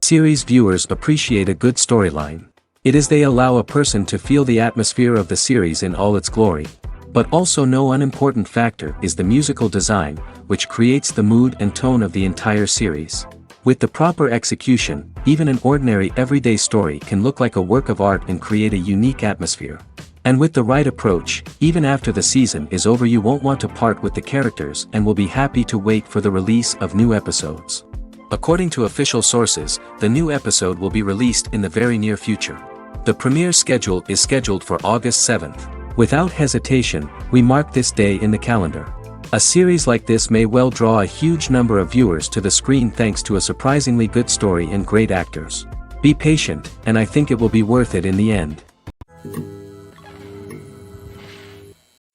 Series viewers appreciate a good storyline. It is they allow a person to feel the atmosphere of the series in all its glory. But also no unimportant factor is the musical design, which creates the mood and tone of the entire series. With the proper execution, even an ordinary everyday story can look like a work of art and create a unique atmosphere. And with the right approach, even after the season is over you won't want to part with the characters and will be happy to wait for the release of new episodes. According to official sources, the new episode will be released in the very near future. The premiere schedule is scheduled for August 7th. Without hesitation, we mark this day in the calendar. A series like this may well draw a huge number of viewers to the screen thanks to a surprisingly good story and great actors. Be patient, and I think it will be worth it in the end.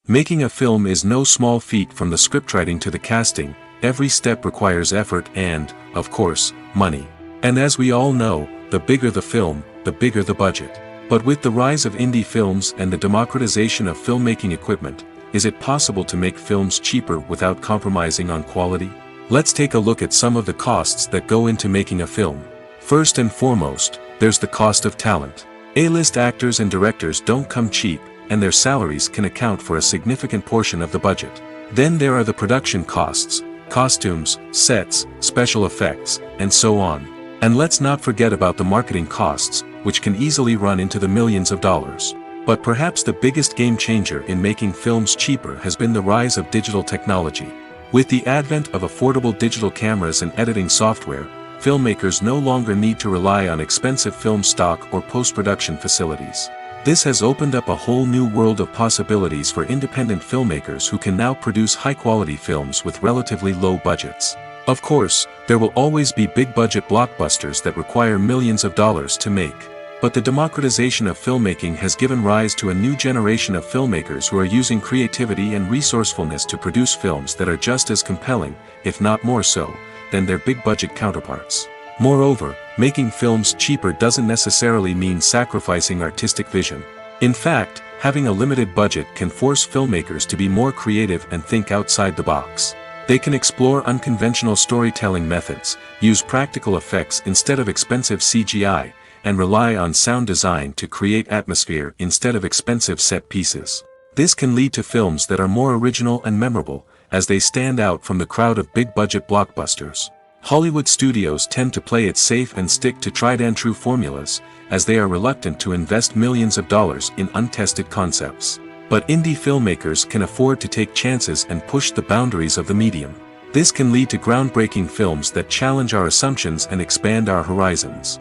Making a film is no small feat. From the scriptwriting to the casting, every step requires effort and, of course, money. And as we all know, the bigger the film, the bigger the budget. But with the rise of indie films and the democratization of filmmaking equipment, is it possible to make films cheaper without compromising on quality? Let's take a look at some of the costs that go into making a film. First and foremost, there's the cost of talent. A-list actors and directors don't come cheap, and their salaries can account for a significant portion of the budget. Then there are the production costs, costumes, sets, special effects, and so on. And let's not forget about the marketing costs, which can easily run into the millions of dollars. But perhaps the biggest game changer in making films cheaper has been the rise of digital technology. With the advent of affordable digital cameras and editing software, filmmakers no longer need to rely on expensive film stock or post-production facilities. This has opened up a whole new world of possibilities for independent filmmakers who can now produce high-quality films with relatively low budgets. Of course, there will always be big-budget blockbusters that require millions of dollars to make. But the democratization of filmmaking has given rise to a new generation of filmmakers who are using creativity and resourcefulness to produce films that are just as compelling, if not more so, than their big-budget counterparts. Moreover, making films cheaper doesn't necessarily mean sacrificing artistic vision. In fact, having a limited budget can force filmmakers to be more creative and think outside the box. They can explore unconventional storytelling methods, use practical effects instead of expensive CGI, and rely on sound design to create atmosphere instead of expensive set pieces. This can lead to films that are more original and memorable, as they stand out from the crowd of big-budget blockbusters. Hollywood studios tend to play it safe and stick to tried-and-true formulas, as they are reluctant to invest millions of dollars in untested concepts. But indie filmmakers can afford to take chances and push the boundaries of the medium. This can lead to groundbreaking films that challenge our assumptions and expand our horizons.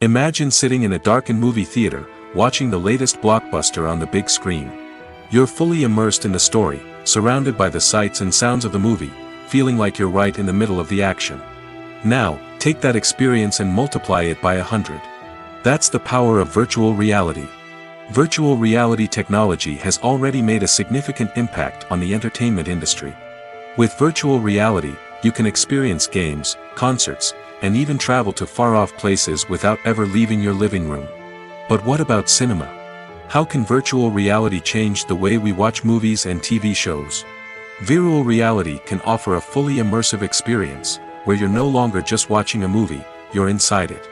Imagine sitting in a darkened movie theater, watching the latest blockbuster on the big screen. You're fully immersed in the story, surrounded by the sights and sounds of the movie, feeling like you're right in the middle of the action. Now, take that experience and multiply it by 100. That's the power of virtual reality. Virtual reality technology has already made a significant impact on the entertainment industry. With virtual reality, you can experience games, concerts, and even travel to far-off places without ever leaving your living room. But what about cinema? How can virtual reality change the way we watch movies and TV shows? Virtual reality can offer a fully immersive experience, where you're no longer just watching a movie, you're inside it.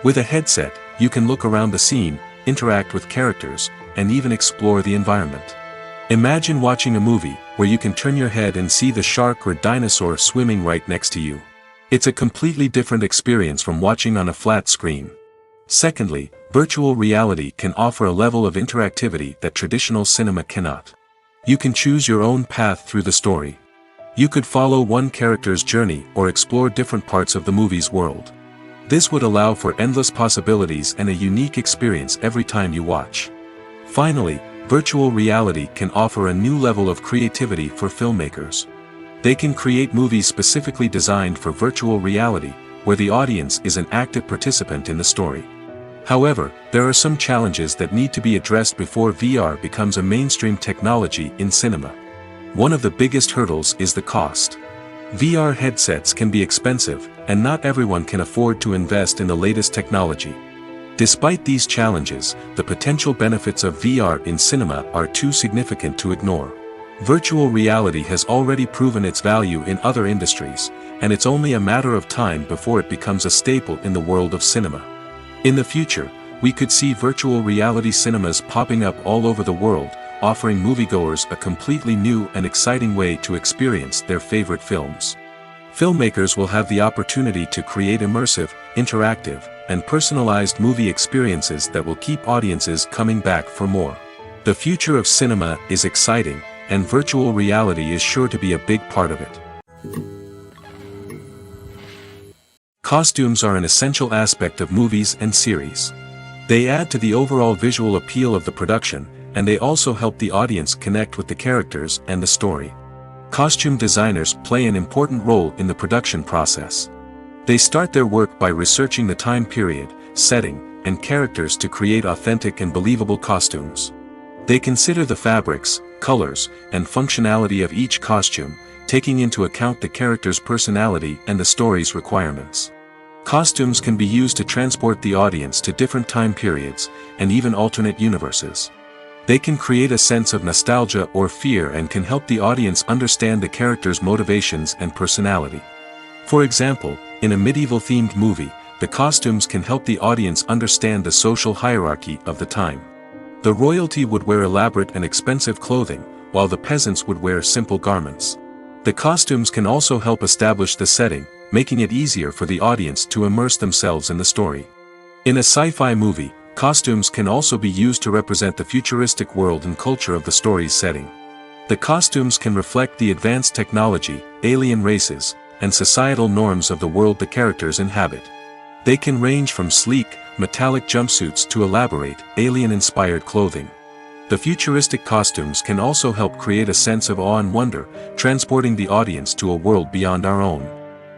With a headset, you can look around the scene, interact with characters, and even explore the environment. Imagine watching a movie, where you can turn your head and see the shark or dinosaur swimming right next to you. It's a completely different experience from watching on a flat screen. Secondly, virtual reality can offer a level of interactivity that traditional cinema cannot. You can choose your own path through the story. You could follow one character's journey or explore different parts of the movie's world. This would allow for endless possibilities and a unique experience every time you watch. Finally, virtual reality can offer a new level of creativity for filmmakers. They can create movies specifically designed for virtual reality, where the audience is an active participant in the story. However, there are some challenges that need to be addressed before VR becomes a mainstream technology in cinema. One of the biggest hurdles is the cost. VR headsets can be expensive, and not everyone can afford to invest in the latest technology. Despite these challenges, the potential benefits of VR in cinema are too significant to ignore. Virtual reality has already proven its value in other industries, and it's only a matter of time before it becomes a staple in the world of cinema. In the future, we could see virtual reality cinemas popping up all over the world, offering moviegoers a completely new and exciting way to experience their favorite films. Filmmakers will have the opportunity to create immersive, interactive, and personalized movie experiences that will keep audiences coming back for more. The future of cinema is exciting, and virtual reality is sure to be a big part of it. Costumes are an essential aspect of movies and series. They add to the overall visual appeal of the production, and they also help the audience connect with the characters and the story. Costume designers play an important role in the production process. They start their work by researching the time period, setting, and characters to create authentic and believable costumes. They consider the fabrics, colors, and functionality of each costume, taking into account the character's personality and the story's requirements. Costumes can be used to transport the audience to different time periods, and even alternate universes. They can create a sense of nostalgia or fear and can help the audience understand the character's motivations and personality. For example, in a medieval-themed movie, the costumes can help the audience understand the social hierarchy of the time. The royalty would wear elaborate and expensive clothing, while the peasants would wear simple garments. The costumes can also help establish the setting, making it easier for the audience to immerse themselves in the story. In a sci-fi movie, costumes can also be used to represent the futuristic world and culture of the story's setting. The costumes can reflect the advanced technology, alien races, and societal norms of the world the characters inhabit. They can range from sleek, metallic jumpsuits to elaborate, alien-inspired clothing. The futuristic costumes can also help create a sense of awe and wonder, transporting the audience to a world beyond our own.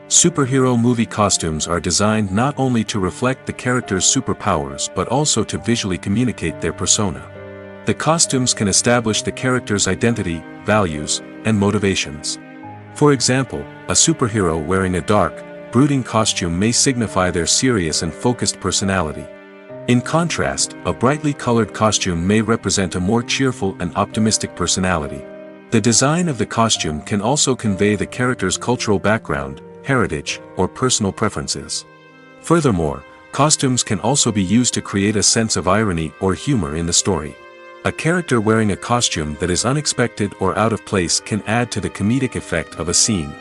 Superhero movie costumes are designed not only to reflect the character's superpowers but also to visually communicate their persona. The costumes can establish the character's identity, values, and motivations. For example, a superhero wearing a dark, brooding costume may signify their serious and focused personality. In contrast, a brightly colored costume may represent a more cheerful and optimistic personality. The design of the costume can also convey the character's cultural background, heritage, or personal preferences. Furthermore, costumes can also be used to create a sense of irony or humor in the story. A character wearing a costume that is unexpected or out of place can add to the comedic effect of a scene.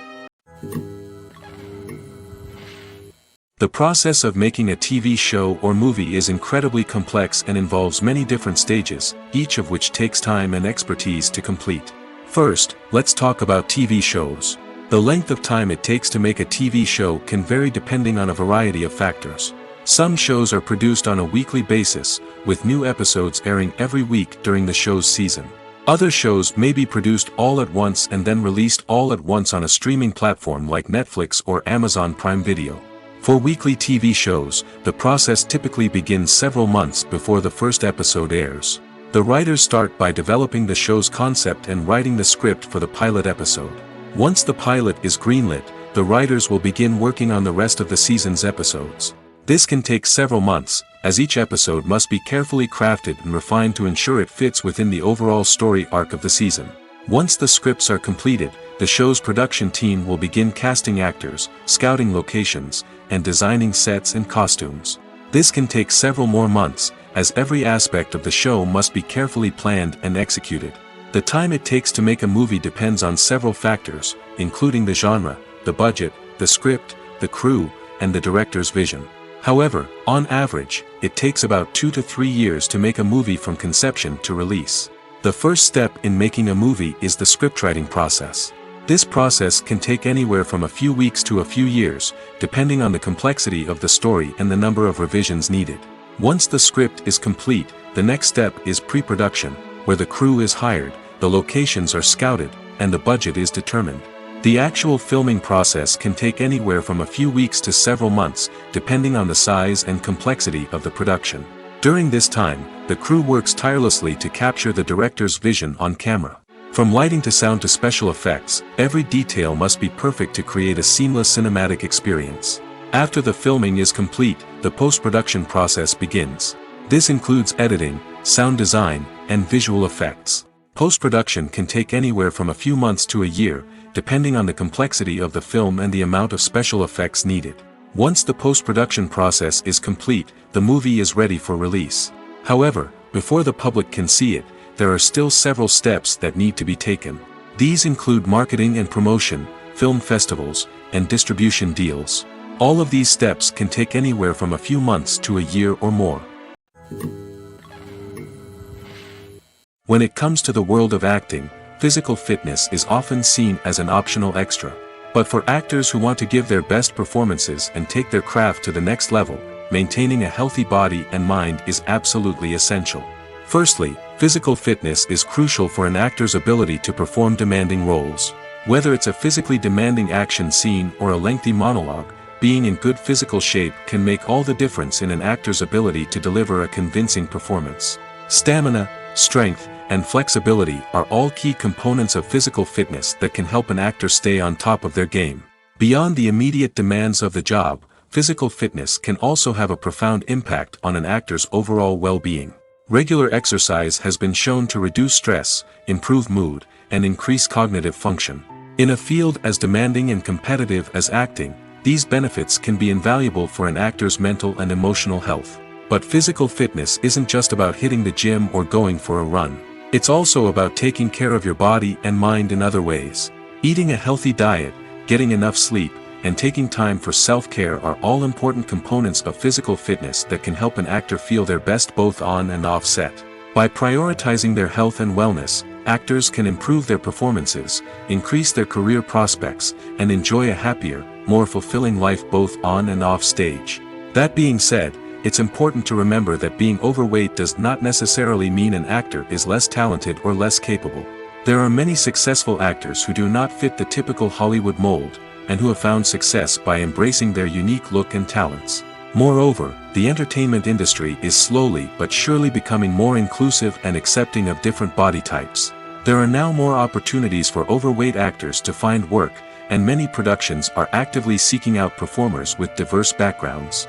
The process of making a TV show or movie is incredibly complex and involves many different stages, each of which takes time and expertise to complete. First, let's talk about TV shows. The length of time it takes to make a TV show can vary depending on a variety of factors. Some shows are produced on a weekly basis, with new episodes airing every week during the show's season. Other shows may be produced all at once and then released all at once on a streaming platform like Netflix or Amazon Prime Video. For weekly TV shows, the process typically begins several months before the first episode airs. The writers start by developing the show's concept and writing the script for the pilot episode. Once the pilot is greenlit, the writers will begin working on the rest of the season's episodes. This can take several months, as each episode must be carefully crafted and refined to ensure it fits within the overall story arc of the season. Once the scripts are completed, the show's production team will begin casting actors, scouting locations, and designing sets and costumes. This can take several more months, as every aspect of the show must be carefully planned and executed. The time it takes to make a movie depends on several factors, including the genre, the budget, the script, the crew, and the director's vision. However, on average, it takes about 2 to 3 years to make a movie from conception to release. The first step in making a movie is the scriptwriting process. This process can take anywhere from a few weeks to a few years, depending on the complexity of the story and the number of revisions needed. Once the script is complete, the next step is pre-production, where the crew is hired, the locations are scouted, and the budget is determined. The actual filming process can take anywhere from a few weeks to several months, depending on the size and complexity of the production. During this time, the crew works tirelessly to capture the director's vision on camera. From lighting to sound to special effects, every detail must be perfect to create a seamless cinematic experience. After the filming is complete, the post-production process begins. This includes editing, sound design, and visual effects. Post-production can take anywhere from a few months to a year, depending on the complexity of the film and the amount of special effects needed. Once the post-production process is complete, the movie is ready for release. However, before the public can see it, there are still several steps that need to be taken. These include marketing and promotion, film festivals, and distribution deals. All of these steps can take anywhere from a few months to a year or more. When it comes to the world of acting, physical fitness is often seen as an optional extra. But for actors who want to give their best performances and take their craft to the next level, maintaining a healthy body and mind is absolutely essential. Firstly, physical fitness is crucial for an actor's ability to perform demanding roles. Whether it's a physically demanding action scene or a lengthy monologue, being in good physical shape can make all the difference in an actor's ability to deliver a convincing performance. Stamina, strength, and flexibility are all key components of physical fitness that can help an actor stay on top of their game. Beyond the immediate demands of the job, physical fitness can also have a profound impact on an actor's overall well-being. Regular exercise has been shown to reduce stress, improve mood, and increase cognitive function. In a field as demanding and competitive as acting, these benefits can be invaluable for an actor's mental and emotional health. But physical fitness isn't just about hitting the gym or going for a run. It's also about taking care of your body and mind in other ways. Eating a healthy diet, getting enough sleep, and taking time for self-care are all important components of physical fitness that can help an actor feel their best both on and off set. By prioritizing their health and wellness, actors can improve their performances, increase their career prospects, and enjoy a happier, more fulfilling life both on and off stage. That being said, it's important to remember that being overweight does not necessarily mean an actor is less talented or less capable. There are many successful actors who do not fit the typical Hollywood mold, and who have found success by embracing their unique look and talents. Moreover, the entertainment industry is slowly but surely becoming more inclusive and accepting of different body types. There are now more opportunities for overweight actors to find work, and many productions are actively seeking out performers with diverse backgrounds.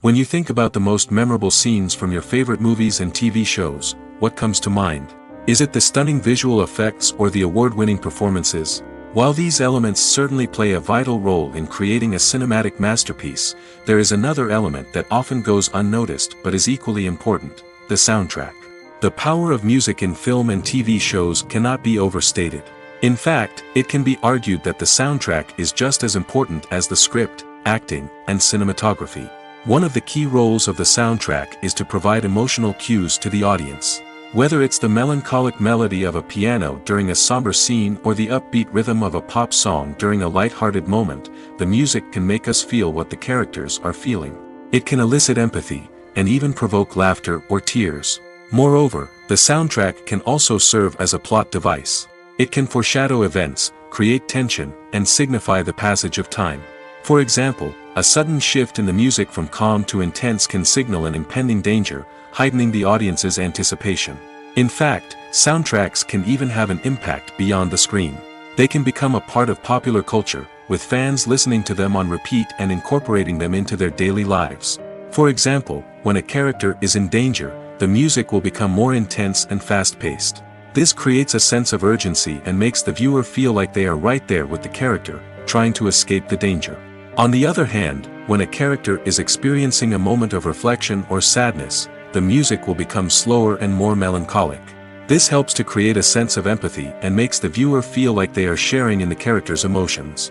When you think about the most memorable scenes from your favorite movies and TV shows, what comes to mind? Is it the stunning visual effects or the award-winning performances? While these elements certainly play a vital role in creating a cinematic masterpiece, there is another element that often goes unnoticed but is equally important: the soundtrack. The power of music in film and TV shows cannot be overstated. In fact, it can be argued that the soundtrack is just as important as the script, acting, and cinematography. One of the key roles of the soundtrack is to provide emotional cues to the audience. Whether it's the melancholic melody of a piano during a somber scene or the upbeat rhythm of a pop song during a light-hearted moment, the music can make us feel what the characters are feeling. It can elicit empathy, and even provoke laughter or tears. Moreover, the soundtrack can also serve as a plot device. It can foreshadow events, create tension, and signify the passage of time. For example, a sudden shift in the music from calm to intense can signal an impending danger, heightening the audience's anticipation. In fact, soundtracks can even have an impact beyond the screen. They can become a part of popular culture, with fans listening to them on repeat and incorporating them into their daily lives. For example, when a character is in danger, the music will become more intense and fast-paced. This creates a sense of urgency and makes the viewer feel like they are right there with the character, trying to escape the danger. On the other hand, when a character is experiencing a moment of reflection or sadness, the music will become slower and more melancholic. This helps to create a sense of empathy and makes the viewer feel like they are sharing in the character's emotions.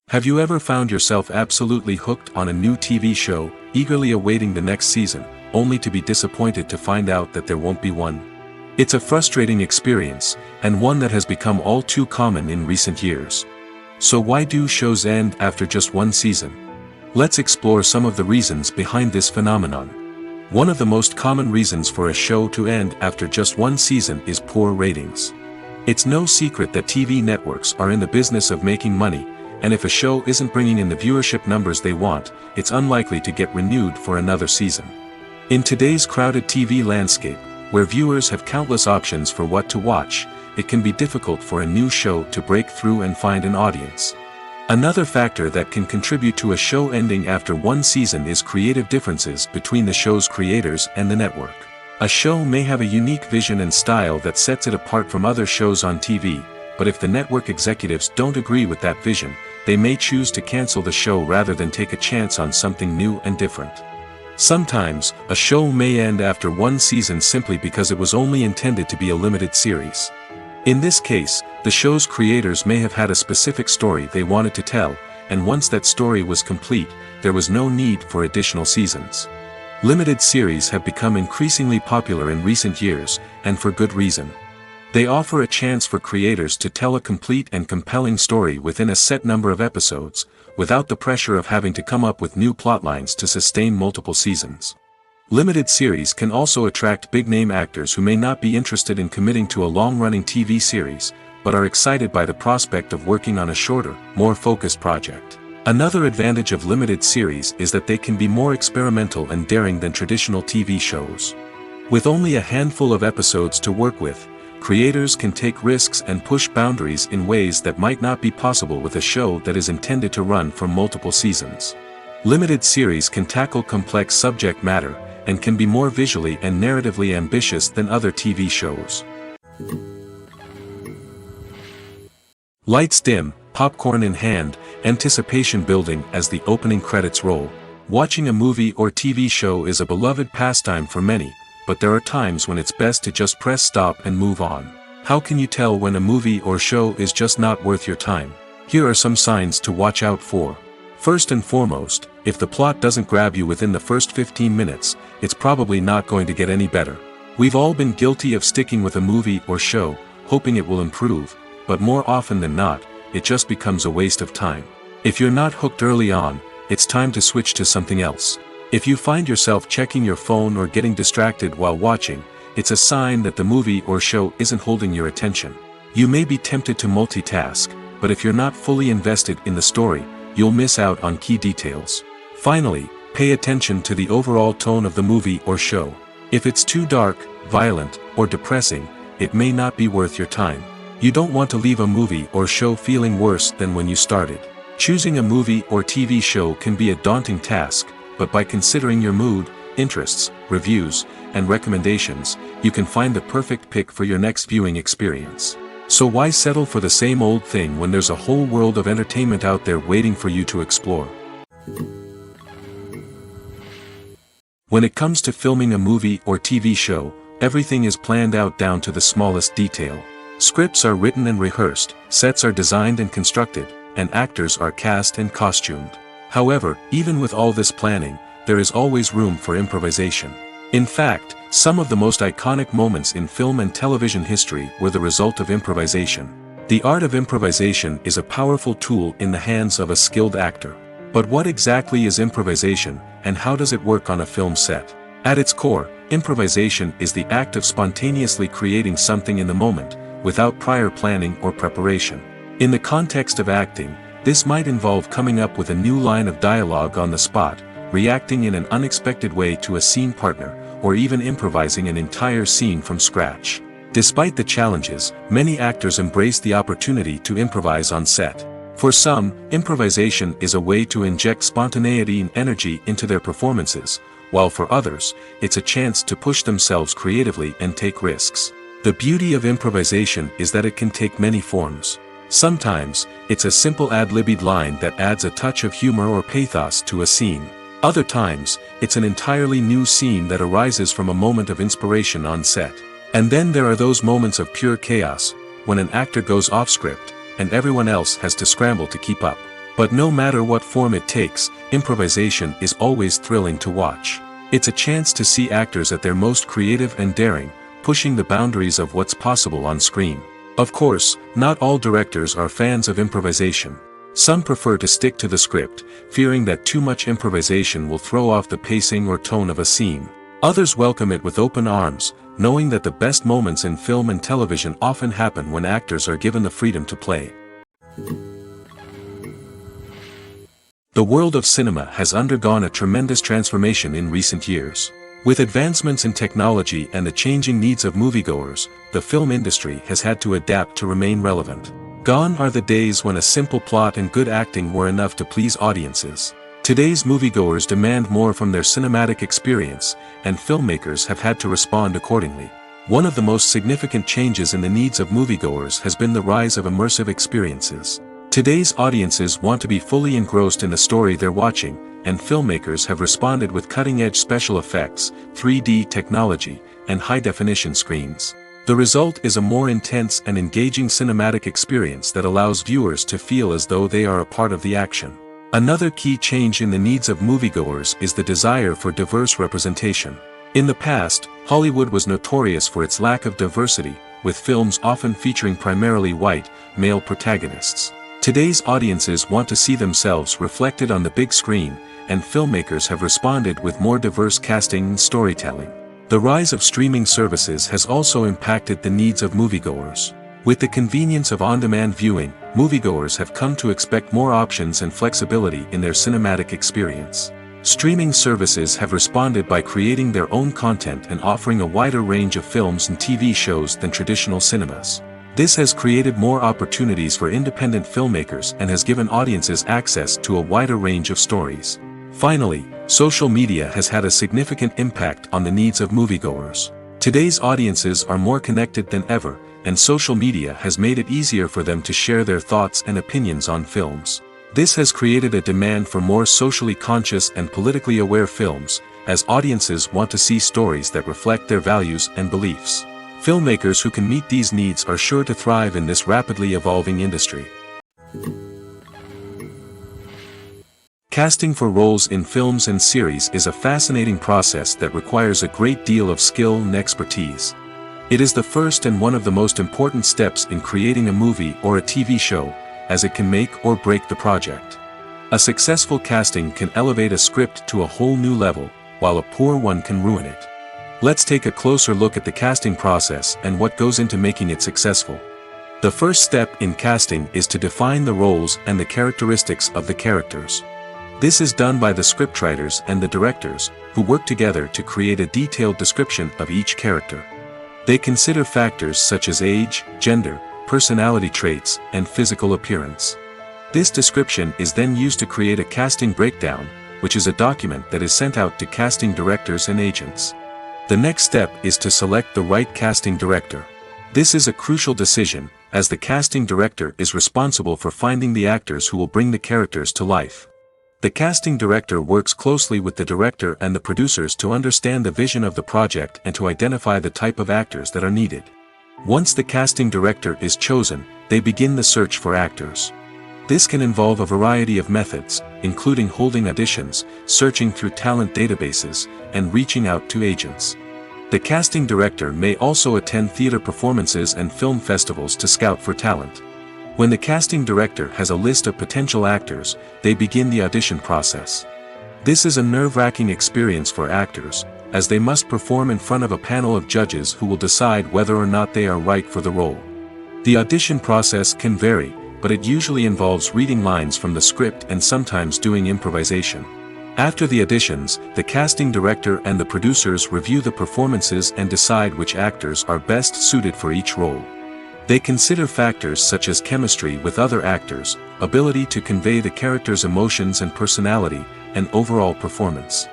Have you ever found yourself absolutely hooked on a new TV show, eagerly awaiting the next season, only to be disappointed to find out that there won't be one? It's a frustrating experience, and one that has become all too common in recent years. So why do shows end after just one season? Let's explore some of the reasons behind this phenomenon. One of the most common reasons for a show to end after just one season is poor ratings. It's no secret that TV networks are in the business of making money, and if a show isn't bringing in the viewership numbers they want, it's unlikely to get renewed for another season. In today's crowded TV landscape, where viewers have countless options for what to watch, it can be difficult for a new show to break through and find an audience. Another factor that can contribute to a show ending after one season is creative differences between the show's creators and the network. A show may have a unique vision and style that sets it apart from other shows on TV, but if the network executives don't agree with that vision, they may choose to cancel the show rather than take a chance on something new and different. Sometimes, a show may end after one season simply because it was only intended to be a limited series. In this case, the show's creators may have had a specific story they wanted to tell, and once that story was complete, there was no need for additional seasons. Limited series have become increasingly popular in recent years, and for good reason. They offer a chance for creators to tell a complete and compelling story within a set number of episodes, without the pressure of having to come up with new plotlines to sustain multiple seasons. Limited series can also attract big-name actors who may not be interested in committing to a long-running TV series, but are excited by the prospect of working on a shorter, more focused project. Another advantage of limited series is that they can be more experimental and daring than traditional TV shows. With only a handful of episodes to work with, creators can take risks and push boundaries in ways that might not be possible with a show that is intended to run for multiple seasons. Limited series can tackle complex subject matter, and can be more visually and narratively ambitious than other TV shows. Lights dim, popcorn in hand, anticipation building as the opening credits roll. Watching a movie or TV show is a beloved pastime for many, but there are times when it's best to just press stop and move on. How can you tell when a movie or show is just not worth your time? Here are some signs to watch out for. First and foremost, if the plot doesn't grab you within the first 15 minutes, it's probably not going to get any better. We've all been guilty of sticking with a movie or show, hoping it will improve, but more often than not, it just becomes a waste of time. If you're not hooked early on, it's time to switch to something else. If you find yourself checking your phone or getting distracted while watching, it's a sign that the movie or show isn't holding your attention. You may be tempted to multitask, but if you're not fully invested in the story, you'll miss out on key details. Finally, pay attention to the overall tone of the movie or show. If it's too dark, violent, or depressing, it may not be worth your time. You don't want to leave a movie or show feeling worse than when you started. Choosing a movie or TV show can be a daunting task, but by considering your mood, interests, reviews, and recommendations, you can find the perfect pick for your next viewing experience. So why settle for the same old thing when there's a whole world of entertainment out there waiting for you to explore? When it comes to filming a movie or TV show, everything is planned out down to the smallest detail. Scripts are written and rehearsed, sets are designed and constructed, and actors are cast and costumed. However, even with all this planning, there is always room for improvisation. In fact, some of the most iconic moments in film and television history were the result of improvisation. The art of improvisation is a powerful tool in the hands of a skilled actor. But what exactly is improvisation, and how does it work on a film set? At its core, improvisation is the act of spontaneously creating something in the moment, without prior planning or preparation. In the context of acting, this might involve coming up with a new line of dialogue on the spot, reacting in an unexpected way to a scene partner, or even improvising an entire scene from scratch. Despite the challenges, many actors embrace the opportunity to improvise on set. For some, improvisation is a way to inject spontaneity and energy into their performances, while for others, it's a chance to push themselves creatively and take risks. The beauty of improvisation is that it can take many forms. Sometimes, it's a simple ad-libbed line that adds a touch of humor or pathos to a scene. Other times, it's an entirely new scene that arises from a moment of inspiration on set. And then there are those moments of pure chaos, when an actor goes off script, and everyone else has to scramble to keep up. But no matter what form it takes, improvisation is always thrilling to watch. It's a chance to see actors at their most creative and daring, pushing the boundaries of what's possible on screen. Of course, not all directors are fans of improvisation. Some prefer to stick to the script, fearing that too much improvisation will throw off the pacing or tone of a scene. Others welcome it with open arms, knowing that the best moments in film and television often happen when actors are given the freedom to play. The world of cinema has undergone a tremendous transformation in recent years. With advancements in technology and the changing needs of moviegoers, the film industry has had to adapt to remain relevant. Gone are the days when a simple plot and good acting were enough to please audiences. Today's moviegoers demand more from their cinematic experience, and filmmakers have had to respond accordingly. One of the most significant changes in the needs of moviegoers has been the rise of immersive experiences. Today's audiences want to be fully engrossed in the story they're watching, and filmmakers have responded with cutting-edge special effects, 3D technology, and high-definition screens. The result is a more intense and engaging cinematic experience that allows viewers to feel as though they are a part of the action. Another key change in the needs of moviegoers is the desire for diverse representation. In the past, Hollywood was notorious for its lack of diversity, with films often featuring primarily white, male protagonists. Today's audiences want to see themselves reflected on the big screen, and filmmakers have responded with more diverse casting and storytelling. The rise of streaming services has also impacted the needs of moviegoers. With the convenience of on-demand viewing, moviegoers have come to expect more options and flexibility in their cinematic experience. Streaming services have responded by creating their own content and offering a wider range of films and TV shows than traditional cinemas. This has created more opportunities for independent filmmakers and has given audiences access to a wider range of stories. Finally, social media has had a significant impact on the needs of moviegoers. Today's audiences are more connected than ever, and social media has made it easier for them to share their thoughts and opinions on films. This has created a demand for more socially conscious and politically aware films, as audiences want to see stories that reflect their values and beliefs. Filmmakers who can meet these needs are sure to thrive in this rapidly evolving industry. Casting for roles in films and series is a fascinating process that requires a great deal of skill and expertise. It is the first and one of the most important steps in creating a movie or a TV show, as it can make or break the project. A successful casting can elevate a script to a whole new level, while a poor one can ruin it. Let's take a closer look at the casting process and what goes into making it successful. The first step in casting is to define the roles and the characteristics of the characters. This is done by the scriptwriters and the directors, who work together to create a detailed description of each character. They consider factors such as age, gender, personality traits, and physical appearance. This description is then used to create a casting breakdown, which is a document that is sent out to casting directors and agents. The next step is to select the right casting director. This is a crucial decision, as the casting director is responsible for finding the actors who will bring the characters to life. The casting director works closely with the director and the producers to understand the vision of the project and to identify the type of actors that are needed. Once the casting director is chosen, they begin the search for actors. This can involve a variety of methods, including holding auditions, searching through talent databases, and reaching out to agents. The casting director may also attend theater performances and film festivals to scout for talent. When the casting director has a list of potential actors, they begin the audition process. This is a nerve-wracking experience for actors, as they must perform in front of a panel of judges who will decide whether or not they are right for the role. The audition process can vary, but it usually involves reading lines from the script and sometimes doing improvisation. After the auditions, the casting director and the producers review the performances and decide which actors are best suited for each role. They consider factors such as chemistry with other actors, ability to convey the character's emotions and personality, and overall performance.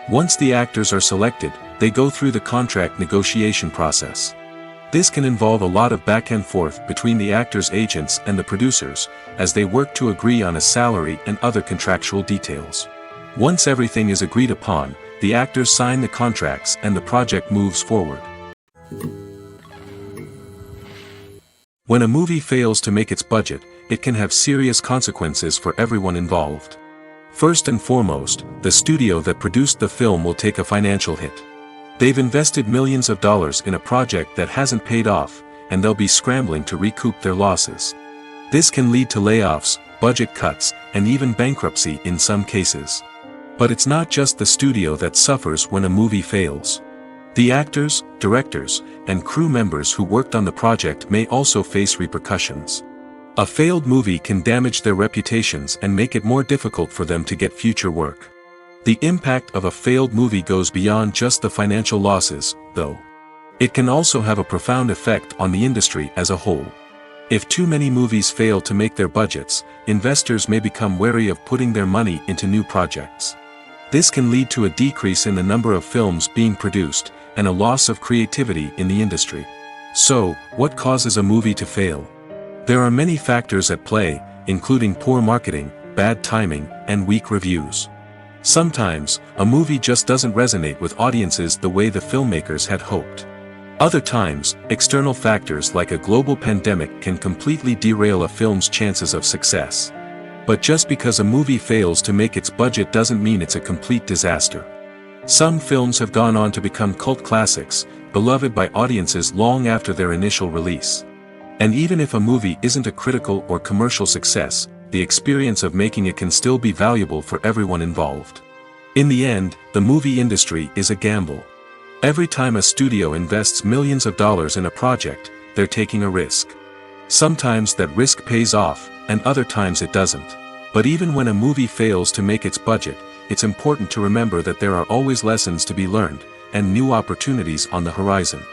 Once the actors are selected, they go through the contract negotiation process. This can involve a lot of back and forth between the actors' agents and the producers, as they work to agree on a salary and other contractual details. Once everything is agreed upon, the actors sign the contracts and the project moves forward. When a movie fails to make its budget, it can have serious consequences for everyone involved. First and foremost, the studio that produced the film will take a financial hit. They've invested millions of dollars in a project that hasn't paid off, and they'll be scrambling to recoup their losses. This can lead to layoffs, budget cuts, and even bankruptcy in some cases. But it's not just the studio that suffers when a movie fails. The actors, directors, and crew members who worked on the project may also face repercussions. A failed movie can damage their reputations and make it more difficult for them to get future work. The impact of a failed movie goes beyond just the financial losses, though. It can also have a profound effect on the industry as a whole. If too many movies fail to make their budgets, investors may become wary of putting their money into new projects. This can lead to a decrease in the number of films being produced, and a loss of creativity in the industry. So, what causes a movie to fail? There are many factors at play, including poor marketing, bad timing, and weak reviews. Sometimes, a movie just doesn't resonate with audiences the way the filmmakers had hoped. Other times, external factors like a global pandemic can completely derail a film's chances of success. But just because a movie fails to make its budget doesn't mean it's a complete disaster. Some films have gone on to become cult classics, beloved by audiences long after their initial release. And even if a movie isn't a critical or commercial success, the experience of making it can still be valuable for everyone involved. In the end, the movie industry is a gamble. Every time a studio invests millions of dollars in a project, they're taking a risk. Sometimes that risk pays off, and other times it doesn't. But even when a movie fails to make its budget, it's important to remember that there are always lessons to be learned, and new opportunities on the horizon.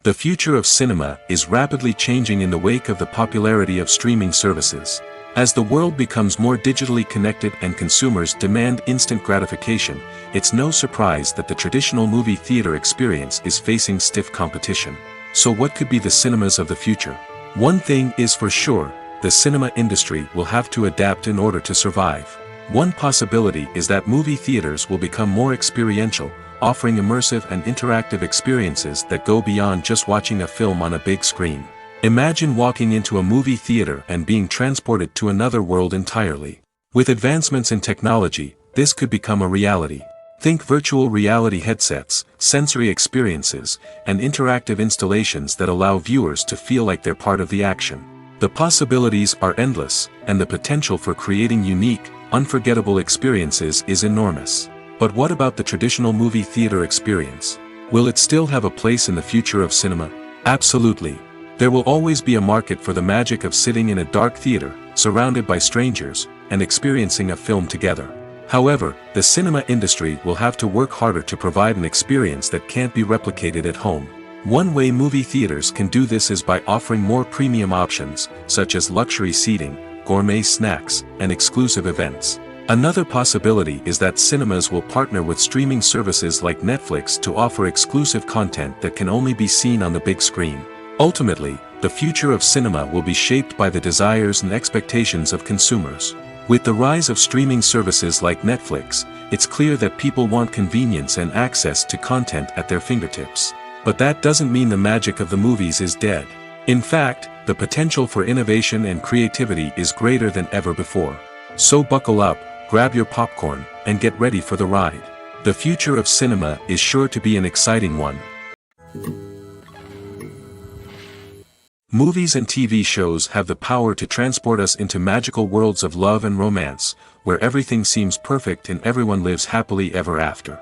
The future of cinema is rapidly changing in the wake of the popularity of streaming services. As the world becomes more digitally connected and consumers demand instant gratification, it's no surprise that the traditional movie theater experience is facing stiff competition. So what could be the cinemas of the future? One thing is for sure, the cinema industry will have to adapt in order to survive. One possibility is that movie theaters will become more experiential, offering immersive and interactive experiences that go beyond just watching a film on a big screen. Imagine walking into a movie theater and being transported to another world entirely. With advancements in technology, this could become a reality. Think virtual reality headsets, sensory experiences, and interactive installations that allow viewers to feel like they're part of the action. The possibilities are endless, and the potential for creating unique, unforgettable experiences is enormous. But what about the traditional movie theater experience? Will it still have a place in the future of cinema? Absolutely. There will always be a market for the magic of sitting in a dark theater, surrounded by strangers, and experiencing a film together. However, the cinema industry will have to work harder to provide an experience that can't be replicated at home. One way movie theaters can do this is by offering more premium options, such as luxury seating, gourmet snacks, and exclusive events. Another possibility is that cinemas will partner with streaming services like Netflix to offer exclusive content that can only be seen on the big screen. Ultimately, the future of cinema will be shaped by the desires and expectations of consumers. With the rise of streaming services like Netflix, it's clear that people want convenience and access to content at their fingertips. But that doesn't mean the magic of the movies is dead. In fact, the potential for innovation and creativity is greater than ever before. So buckle up, grab your popcorn, and get ready for the ride. The future of cinema is sure to be an exciting one. Movies and TV shows have the power to transport us into magical worlds of love and romance, where everything seems perfect and everyone lives happily ever after.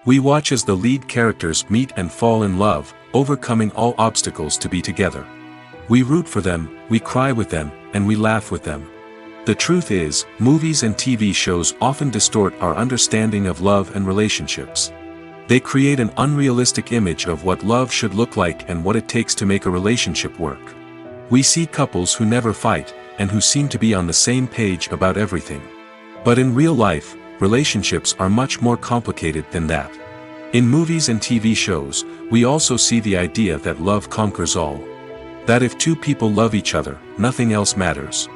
We watch as the lead characters meet and fall in love, overcoming all obstacles to be together. We root for them, we cry with them, and we laugh with them. The truth is, movies and TV shows often distort our understanding of love and relationships. They create an unrealistic image of what love should look like and what it takes to make a relationship work. We see couples who never fight, and who seem to be on the same page about everything. But in real life, relationships are much more complicated than that. In movies and TV shows, we also see the idea that love conquers all. That if two people love each other, nothing else matters.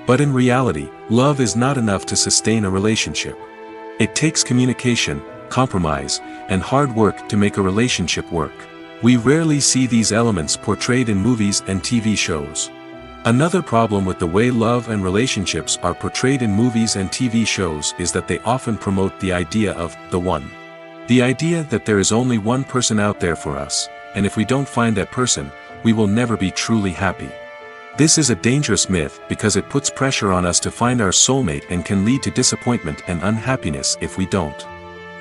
But in reality, love is not enough to sustain a relationship. It takes communication, compromise, and hard work to make a relationship work. We rarely see these elements portrayed in movies and TV shows. Another problem with the way love and relationships are portrayed in movies and TV shows is that they often promote the idea of the one. The idea that there is only one person out there for us, and if we don't find that person, we will never be truly happy. This is a dangerous myth because it puts pressure on us to find our soulmate and can lead to disappointment and unhappiness if we don't.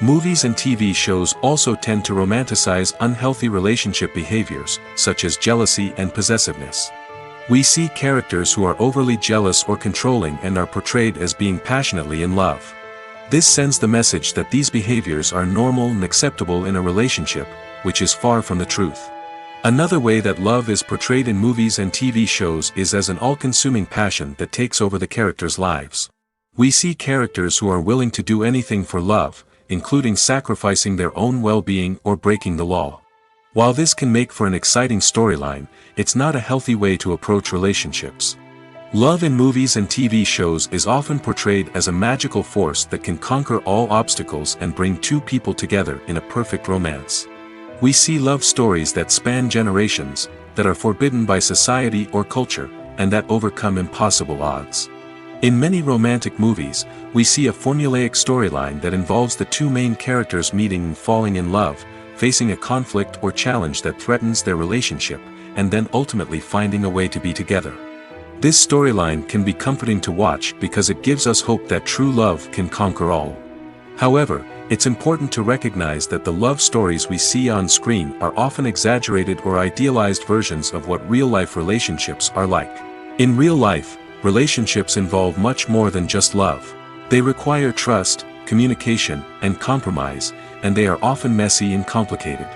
Movies and TV shows also tend to romanticize unhealthy relationship behaviors, such as jealousy and possessiveness. We see characters who are overly jealous or controlling and are portrayed as being passionately in love. This sends the message that these behaviors are normal and acceptable in a relationship, which is far from the truth. Another way that love is portrayed in movies and TV shows is as an all-consuming passion that takes over the characters' lives. We see characters who are willing to do anything for love, including sacrificing their own well-being or breaking the law. While this can make for an exciting storyline, it's not a healthy way to approach relationships. Love in movies and TV shows is often portrayed as a magical force that can conquer all obstacles and bring two people together in a perfect romance. We see love stories that span generations, that are forbidden by society or culture, and that overcome impossible odds. In many romantic movies, we see a formulaic storyline that involves the two main characters meeting and falling in love, facing a conflict or challenge that threatens their relationship, and then ultimately finding a way to be together. This storyline can be comforting to watch because it gives us hope that true love can conquer all. However, it's important to recognize that the love stories we see on screen are often exaggerated or idealized versions of what real-life relationships are like. In real life, relationships involve much more than just love. They require trust, communication, and compromise, and they are often messy and complicated.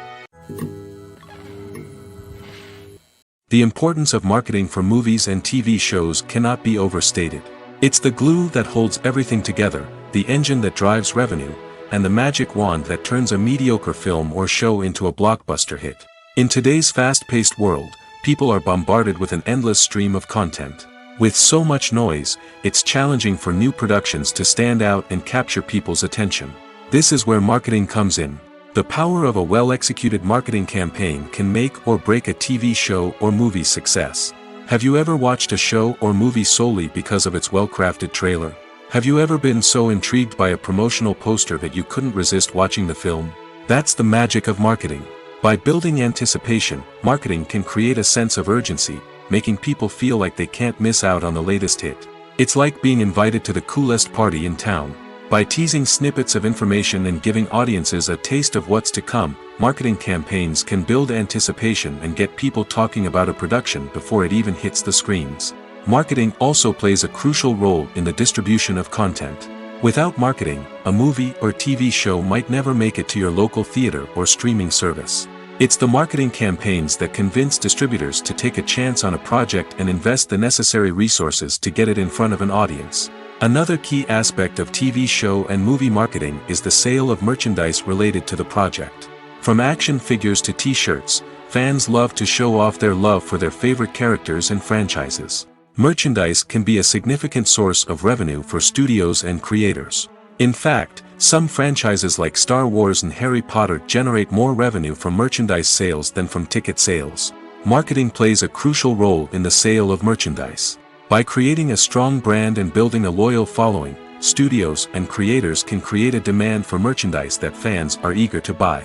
The importance of marketing for movies and TV shows cannot be overstated. It's the glue that holds everything together, the engine that drives revenue, and the magic wand that turns a mediocre film or show into a blockbuster hit. In today's fast-paced world, people are bombarded with an endless stream of content. With so much noise, it's challenging for new productions to stand out and capture people's attention. This is where marketing comes in. The power of a well-executed marketing campaign can make or break a TV show or movie's success. Have you ever watched a show or movie solely because of its well-crafted trailer? Have you ever been so intrigued by a promotional poster that you couldn't resist watching the film? That's the magic of marketing. By building anticipation, marketing can create a sense of urgency, making people feel like they can't miss out on the latest hit. It's like being invited to the coolest party in town. By teasing snippets of information and giving audiences a taste of what's to come, marketing campaigns can build anticipation and get people talking about a production before it even hits the screens. Marketing also plays a crucial role in the distribution of content. Without marketing, a movie or TV show might never make it to your local theater or streaming service. It's the marketing campaigns that convince distributors to take a chance on a project and invest the necessary resources to get it in front of an audience. Another key aspect of TV show and movie marketing is the sale of merchandise related to the project. From action figures to t-shirts, fans love to show off their love for their favorite characters and franchises. Merchandise can be a significant source of revenue for studios and creators. In fact, some franchises like Star Wars and Harry Potter generate more revenue from merchandise sales than from ticket sales. Marketing plays a crucial role in the sale of merchandise. By creating a strong brand and building a loyal following, studios and creators can create a demand for merchandise that fans are eager to buy.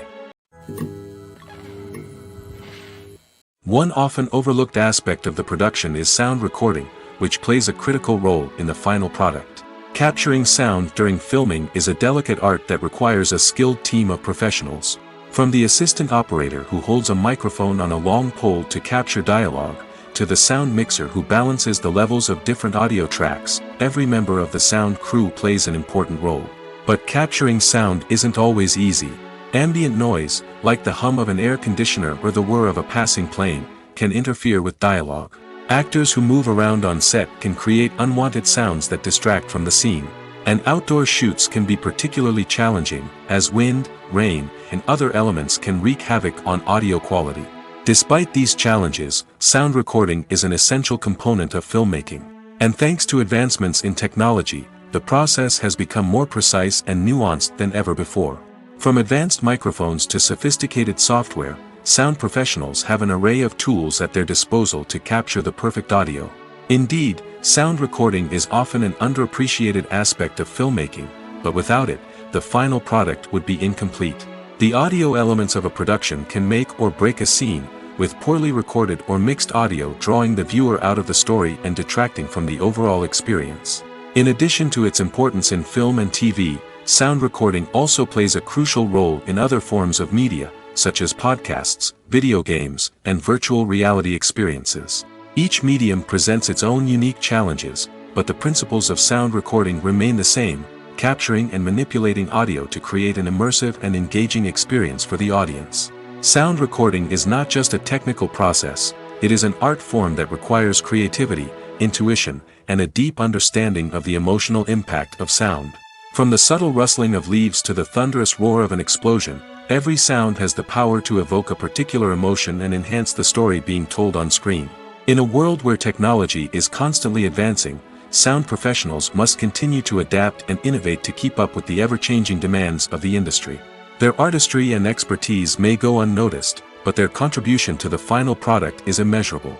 One often overlooked aspect of the production is sound recording, which plays a critical role in the final product. Capturing sound during filming is a delicate art that requires a skilled team of professionals. From the assistant operator who holds a microphone on a long pole to capture dialogue, to the sound mixer who balances the levels of different audio tracks, every member of the sound crew plays an important role. But capturing sound isn't always easy. Ambient noise, like the hum of an air conditioner or the whir of a passing plane, can interfere with dialogue. Actors who move around on set can create unwanted sounds that distract from the scene. And outdoor shoots can be particularly challenging, as wind, rain, and other elements can wreak havoc on audio quality. Despite these challenges, sound recording is an essential component of filmmaking. And thanks to advancements in technology, the process has become more precise and nuanced than ever before. From advanced microphones to sophisticated software, sound professionals have an array of tools at their disposal to capture the perfect audio. Indeed, sound recording is often an underappreciated aspect of filmmaking, but without it, the final product would be incomplete. The audio elements of a production can make or break a scene, with poorly recorded or mixed audio drawing the viewer out of the story and detracting from the overall experience. In addition to its importance in film and TV, sound recording also plays a crucial role in other forms of media, such as podcasts, video games, and virtual reality experiences. Each medium presents its own unique challenges, but the principles of sound recording remain the same, capturing and manipulating audio to create an immersive and engaging experience for the audience. Sound recording is not just a technical process, it is an art form that requires creativity, intuition, and a deep understanding of the emotional impact of sound. From the subtle rustling of leaves to the thunderous roar of an explosion, every sound has the power to evoke a particular emotion and enhance the story being told on screen. In a world where technology is constantly advancing, sound professionals must continue to adapt and innovate to keep up with the ever-changing demands of the industry. Their artistry and expertise may go unnoticed, but their contribution to the final product is immeasurable.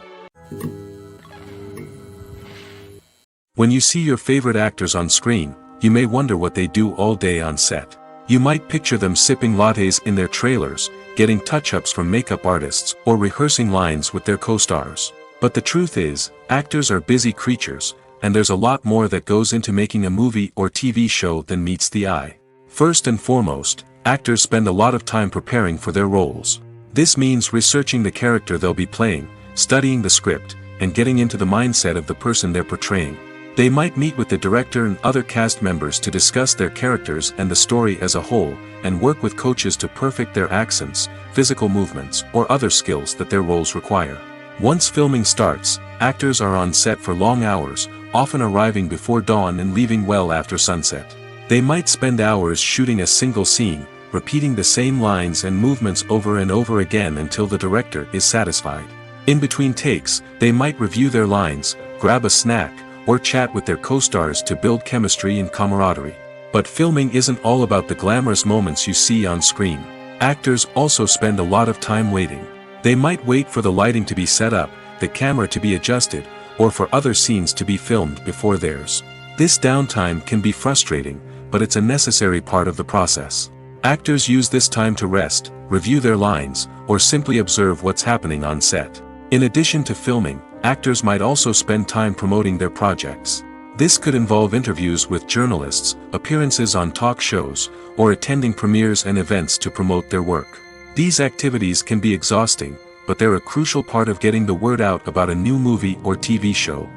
When you see your favorite actors on screen, you may wonder what they do all day on set. You might picture them sipping lattes in their trailers, getting touch-ups from makeup artists, or rehearsing lines with their co-stars. But the truth is, actors are busy creatures, and there's a lot more that goes into making a movie or TV show than meets the eye. First and foremost, actors spend a lot of time preparing for their roles. This means researching the character they'll be playing, studying the script, and getting into the mindset of the person they're portraying. They might meet with the director and other cast members to discuss their characters and the story as a whole, and work with coaches to perfect their accents, physical movements, or other skills that their roles require. Once filming starts, actors are on set for long hours, often arriving before dawn and leaving well after sunset. They might spend hours shooting a single scene, repeating the same lines and movements over and over again until the director is satisfied. In between takes, they might review their lines, grab a snack, or chat with their co-stars to build chemistry and camaraderie. But filming isn't all about the glamorous moments you see on screen. Actors also spend a lot of time waiting. They might wait for the lighting to be set up, the camera to be adjusted, or for other scenes to be filmed before theirs. This downtime can be frustrating, but it's a necessary part of the process. Actors use this time to rest, review their lines, or simply observe what's happening on set. In addition to filming, actors might also spend time promoting their projects. This could involve interviews with journalists, appearances on talk shows, or attending premieres and events to promote their work. These activities can be exhausting, but they're a crucial part of getting the word out about a new movie or TV show.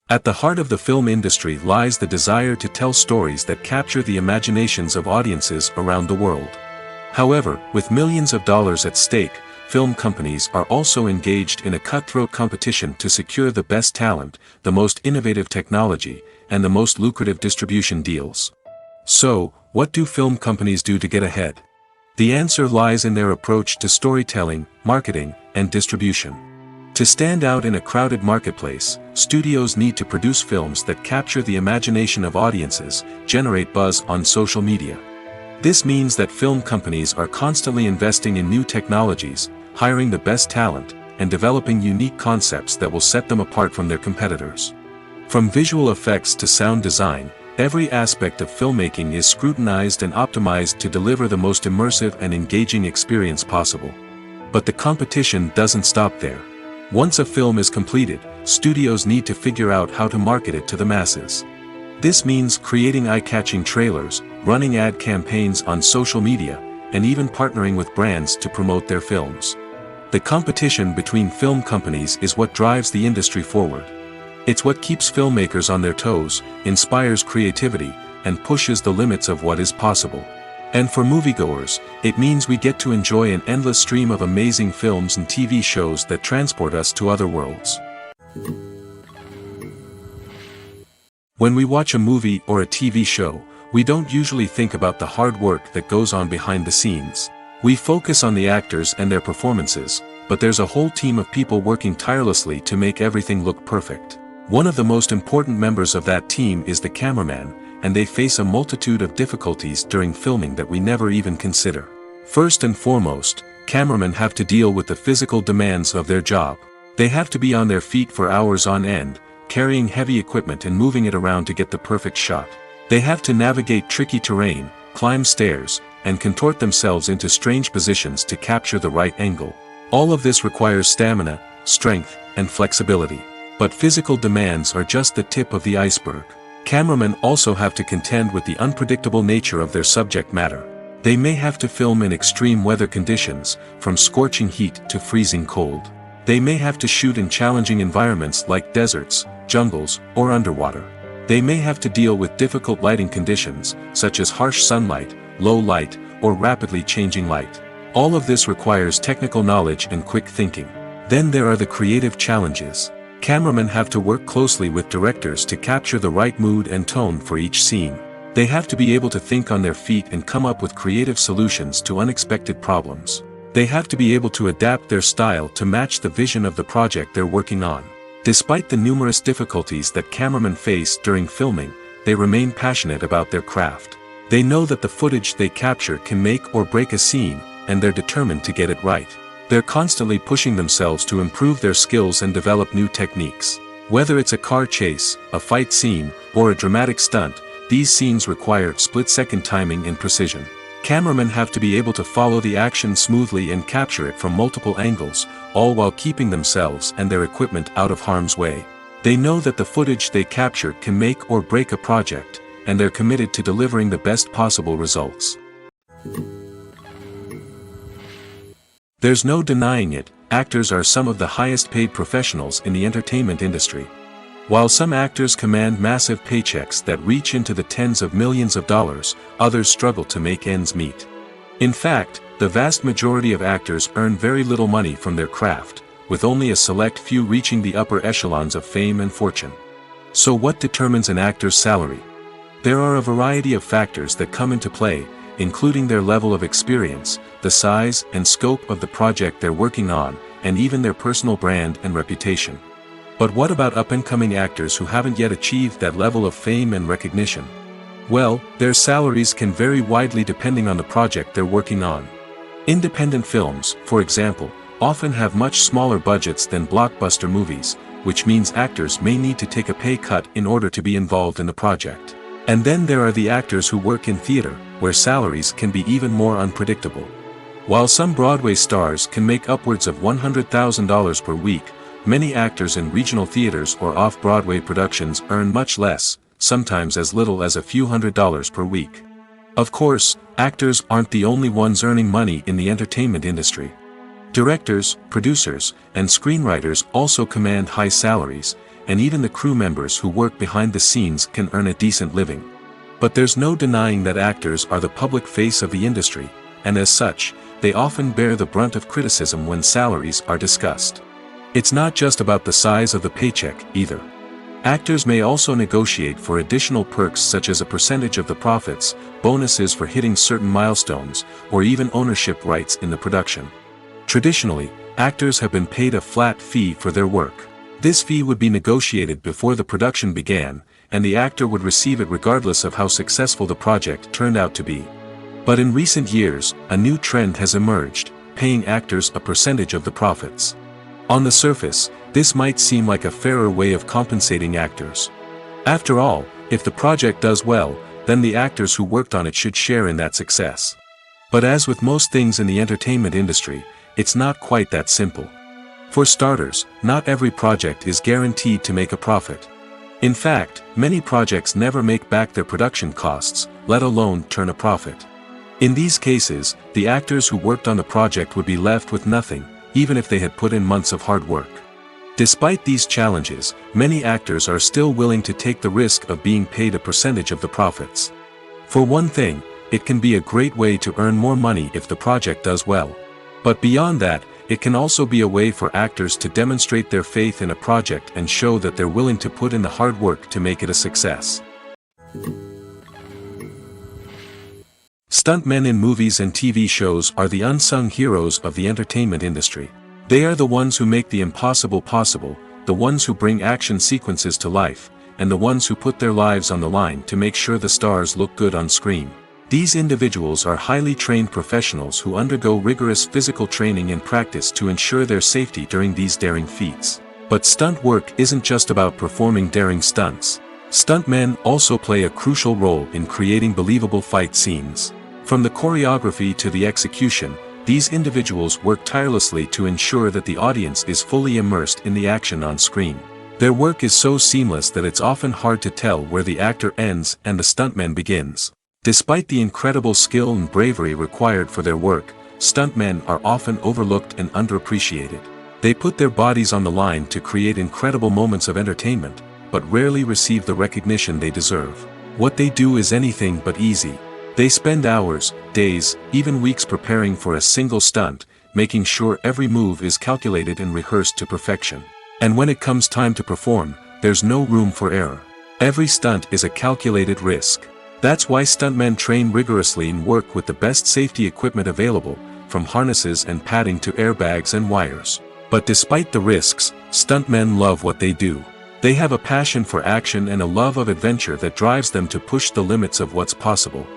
At the heart of the film industry lies the desire to tell stories that capture the imaginations of audiences around the world. However, with millions of dollars at stake, film companies are also engaged in a cutthroat competition to secure the best talent, the most innovative technology, and the most lucrative distribution deals. So, what do film companies do to get ahead? The answer lies in their approach to storytelling, marketing, and distribution. To stand out in a crowded marketplace, studios need to produce films that capture the imagination of audiences, generate buzz on social media. This means that film companies are constantly investing in new technologies, hiring the best talent, and developing unique concepts that will set them apart from their competitors. From visual effects to sound design, every aspect of filmmaking is scrutinized and optimized to deliver the most immersive and engaging experience possible. But the competition doesn't stop there. Once a film is completed, studios need to figure out how to market it to the masses. This means creating eye-catching trailers, running ad campaigns on social media, and even partnering with brands to promote their films. The competition between film companies is what drives the industry forward. It's what keeps filmmakers on their toes, inspires creativity, and pushes the limits of what is possible. And for moviegoers, it means we get to enjoy an endless stream of amazing films and TV shows that transport us to other worlds. When we watch a movie or a TV show, we don't usually think about the hard work that goes on behind the scenes. We focus on the actors and their performances, but there's a whole team of people working tirelessly to make everything look perfect. One of the most important members of that team is the cameraman, and they face a multitude of difficulties during filming that we never even consider. First and foremost, cameramen have to deal with the physical demands of their job. They have to be on their feet for hours on end, carrying heavy equipment and moving it around to get the perfect shot. They have to navigate tricky terrain, climb stairs, and contort themselves into strange positions to capture the right angle. All of this requires stamina, strength, and flexibility. But physical demands are just the tip of the iceberg. Cameramen also have to contend with the unpredictable nature of their subject matter. They may have to film in extreme weather conditions, from scorching heat to freezing cold. They may have to shoot in challenging environments like deserts, jungles, or underwater. They may have to deal with difficult lighting conditions, such as harsh sunlight, low light, or rapidly changing light. All of this requires technical knowledge and quick thinking. Then there are the creative challenges. Cameramen have to work closely with directors to capture the right mood and tone for each scene. They have to be able to think on their feet and come up with creative solutions to unexpected problems. They have to be able to adapt their style to match the vision of the project they're working on. Despite the numerous difficulties that cameramen face during filming, they remain passionate about their craft. They know that the footage they capture can make or break a scene, and they're determined to get it right. They're constantly pushing themselves to improve their skills and develop new techniques. Whether it's a car chase, a fight scene, or a dramatic stunt, these scenes require split-second timing and precision. Cameramen have to be able to follow the action smoothly and capture it from multiple angles, all while keeping themselves and their equipment out of harm's way. They know that the footage they capture can make or break a project, and they're committed to delivering the best possible results. There's no denying it, actors are some of the highest paid professionals in the entertainment industry. While some actors command massive paychecks that reach into the tens of millions of dollars, others struggle to make ends meet. In fact, the vast majority of actors earn very little money from their craft, with only a select few reaching the upper echelons of fame and fortune. So what determines an actor's salary? There are a variety of factors that come into play, including their level of experience, the size and scope of the project they're working on, and even their personal brand and reputation. But what about up-and-coming actors who haven't yet achieved that level of fame and recognition? Well, their salaries can vary widely depending on the project they're working on. Independent films, for example, often have much smaller budgets than blockbuster movies, which means actors may need to take a pay cut in order to be involved in the project. And then there are the actors who work in theater, where salaries can be even more unpredictable. While some Broadway stars can make upwards of $100,000 per week, many actors in regional theaters or off-Broadway productions earn much less, sometimes as little as a few $100s per week. Of course, actors aren't the only ones earning money in the entertainment industry. Directors, producers, and screenwriters also command high salaries, and even the crew members who work behind the scenes can earn a decent living. But there's no denying that actors are the public face of the industry, and as such, they often bear the brunt of criticism when salaries are discussed. It's not just about the size of the paycheck, either. Actors may also negotiate for additional perks such as a percentage of the profits, bonuses for hitting certain milestones, or even ownership rights in the production. Traditionally, actors have been paid a flat fee for their work. This fee would be negotiated before the production began, and the actor would receive it regardless of how successful the project turned out to be. But in recent years, a new trend has emerged, paying actors a percentage of the profits. On the surface, this might seem like a fairer way of compensating actors. After all, if the project does well, then the actors who worked on it should share in that success. But as with most things in the entertainment industry, it's not quite that simple. For starters, not every project is guaranteed to make a profit. In fact, many projects never make back their production costs, let alone turn a profit. In these cases, the actors who worked on the project would be left with nothing, even if they had put in months of hard work. Despite these challenges, many actors are still willing to take the risk of being paid a percentage of the profits. For one thing, it can be a great way to earn more money if the project does well. But beyond that, it can also be a way for actors to demonstrate their faith in a project and show that they're willing to put in the hard work to make it a success. Stuntmen in movies and TV shows are the unsung heroes of the entertainment industry. They are the ones who make the impossible possible, the ones who bring action sequences to life, and the ones who put their lives on the line to make sure the stars look good on screen. These individuals are highly trained professionals who undergo rigorous physical training and practice to ensure their safety during these daring feats. But stunt work isn't just about performing daring stunts. Stuntmen also play a crucial role in creating believable fight scenes. From the choreography to the execution, these individuals work tirelessly to ensure that the audience is fully immersed in the action on screen. Their work is so seamless that it's often hard to tell where the actor ends and the stuntman begins. Despite the incredible skill and bravery required for their work, stuntmen are often overlooked and underappreciated. They put their bodies on the line to create incredible moments of entertainment, but rarely receive the recognition they deserve. What they do is anything but easy. They spend hours, days, even weeks preparing for a single stunt, making sure every move is calculated and rehearsed to perfection. And when it comes time to perform, there's no room for error. Every stunt is a calculated risk. That's why stuntmen train rigorously and work with the best safety equipment available, from harnesses and padding to airbags and wires. But despite the risks, stuntmen love what they do. They have a passion for action and a love of adventure that drives them to push the limits of what's possible.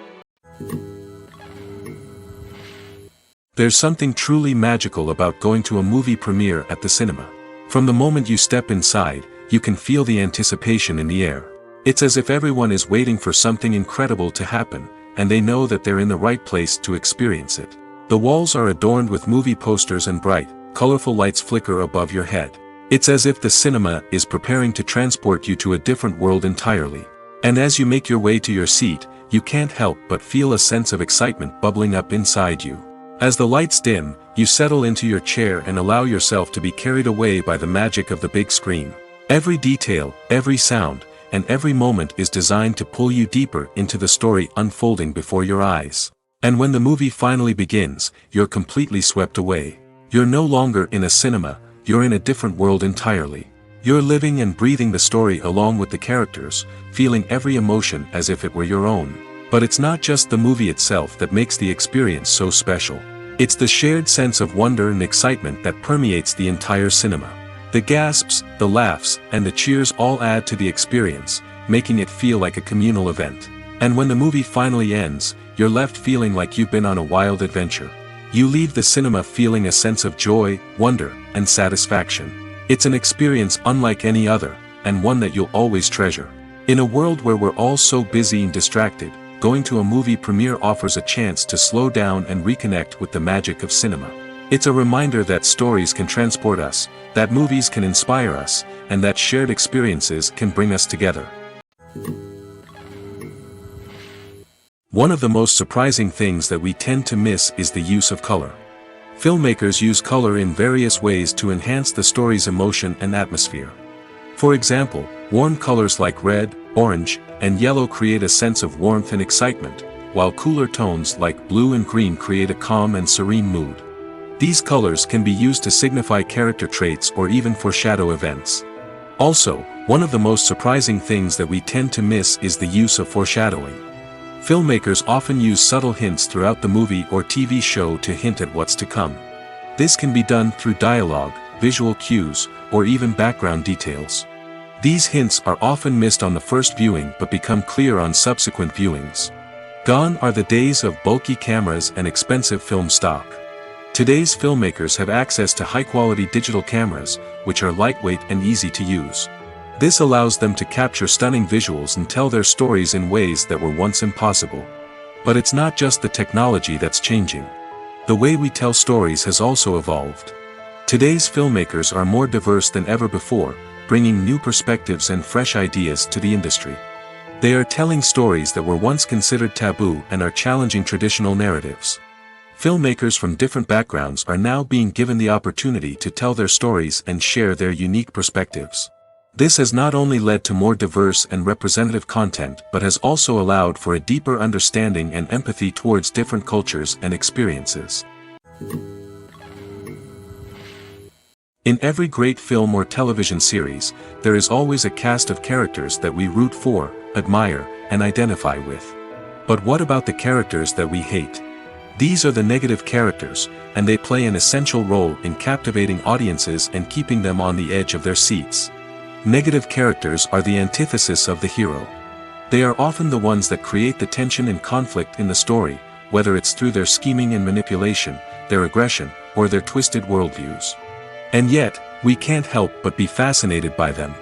There's something truly magical about going to a movie premiere at the cinema. From the moment you step inside, you can feel the anticipation in the air. It's as if everyone is waiting for something incredible to happen, and they know that they're in the right place to experience it. The walls are adorned with movie posters and bright, colorful lights flicker above your head. It's as if the cinema is preparing to transport you to a different world entirely. And as you make your way to your seat, you can't help but feel a sense of excitement bubbling up inside you. As the lights dim, you settle into your chair and allow yourself to be carried away by the magic of the big screen. Every detail, every sound, and every moment is designed to pull you deeper into the story unfolding before your eyes. And when the movie finally begins, you're completely swept away. You're no longer in a cinema, you're in a different world entirely. You're living and breathing the story along with the characters, feeling every emotion as if it were your own. But it's not just the movie itself that makes the experience so special. It's the shared sense of wonder and excitement that permeates the entire cinema. The gasps, the laughs, and the cheers all add to the experience, making it feel like a communal event. And when the movie finally ends, you're left feeling like you've been on a wild adventure. You leave the cinema feeling a sense of joy, wonder, and satisfaction. It's an experience unlike any other, and one that you'll always treasure. In a world where we're all so busy and distracted, going to a movie premiere offers a chance to slow down and reconnect with the magic of cinema. It's a reminder that stories can transport us, that movies can inspire us, and that shared experiences can bring us together. One of the most surprising things that we tend to miss is the use of color. Filmmakers use color in various ways to enhance the story's emotion and atmosphere. For example, warm colors like red, orange, and yellow create a sense of warmth and excitement, while cooler tones like blue and green create a calm and serene mood. These colors can be used to signify character traits or even foreshadow events. Also, one of the most surprising things that we tend to miss is the use of foreshadowing. Filmmakers often use subtle hints throughout the movie or TV show to hint at what's to come. This can be done through dialogue, visual cues, or even background details. These hints are often missed on the first viewing but become clear on subsequent viewings. Gone are the days of bulky cameras and expensive film stock. Today's filmmakers have access to high-quality digital cameras, which are lightweight and easy to use. This allows them to capture stunning visuals and tell their stories in ways that were once impossible. But it's not just the technology that's changing. The way we tell stories has also evolved. Today's filmmakers are more diverse than ever before, bringing new perspectives and fresh ideas to the industry. They are telling stories that were once considered taboo and are challenging traditional narratives. Filmmakers from different backgrounds are now being given the opportunity to tell their stories and share their unique perspectives. This has not only led to more diverse and representative content but has also allowed for a deeper understanding and empathy towards different cultures and experiences. In every great film or television series, there is always a cast of characters that we root for, admire, and identify with. But what about the characters that we hate? These are the negative characters, and they play an essential role in captivating audiences and keeping them on the edge of their seats. Negative characters are the antithesis of the hero. They are often the ones that create the tension and conflict in the story, whether it's through their scheming and manipulation, their aggression, or their twisted worldviews. And yet, we can't help but be fascinated by them.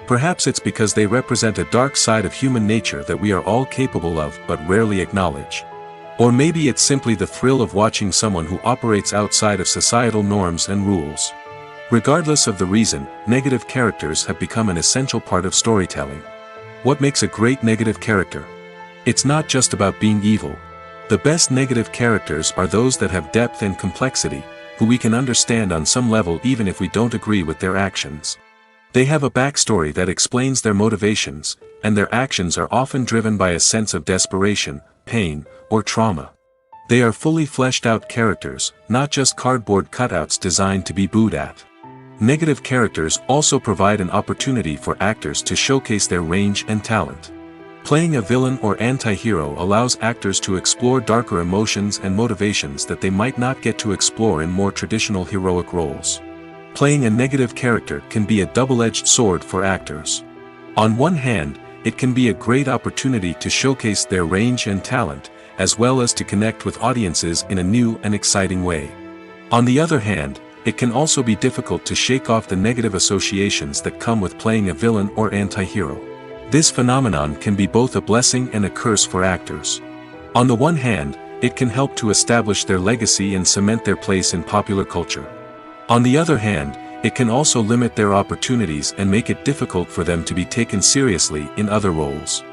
Perhaps it's because they represent a dark side of human nature that we are all capable of but rarely acknowledge. Or maybe it's simply the thrill of watching someone who operates outside of societal norms and rules. Regardless of the reason, negative characters have become an essential part of storytelling. What makes a great negative character? It's not just about being evil. The best negative characters are those that have depth and complexity, who we can understand on some level even if we don't agree with their actions. They have a backstory that explains their motivations, and their actions are often driven by a sense of desperation, pain, or trauma. They are fully fleshed out characters, not just cardboard cutouts designed to be booed at. Negative characters also provide an opportunity for actors to showcase their range and talent. Playing a villain or anti-hero allows actors to explore darker emotions and motivations that they might not get to explore in more traditional heroic roles. Playing a negative character can be a double-edged sword for actors. On one hand, it can be a great opportunity to showcase their range and talent, as well as to connect with audiences in a new and exciting way. On the other hand, it can also be difficult to shake off the negative associations that come with playing a villain or anti-hero. This phenomenon can be both a blessing and a curse for actors. On the one hand, it can help to establish their legacy and cement their place in popular culture. On the other hand, it can also limit their opportunities and make it difficult for them to be taken seriously in other roles.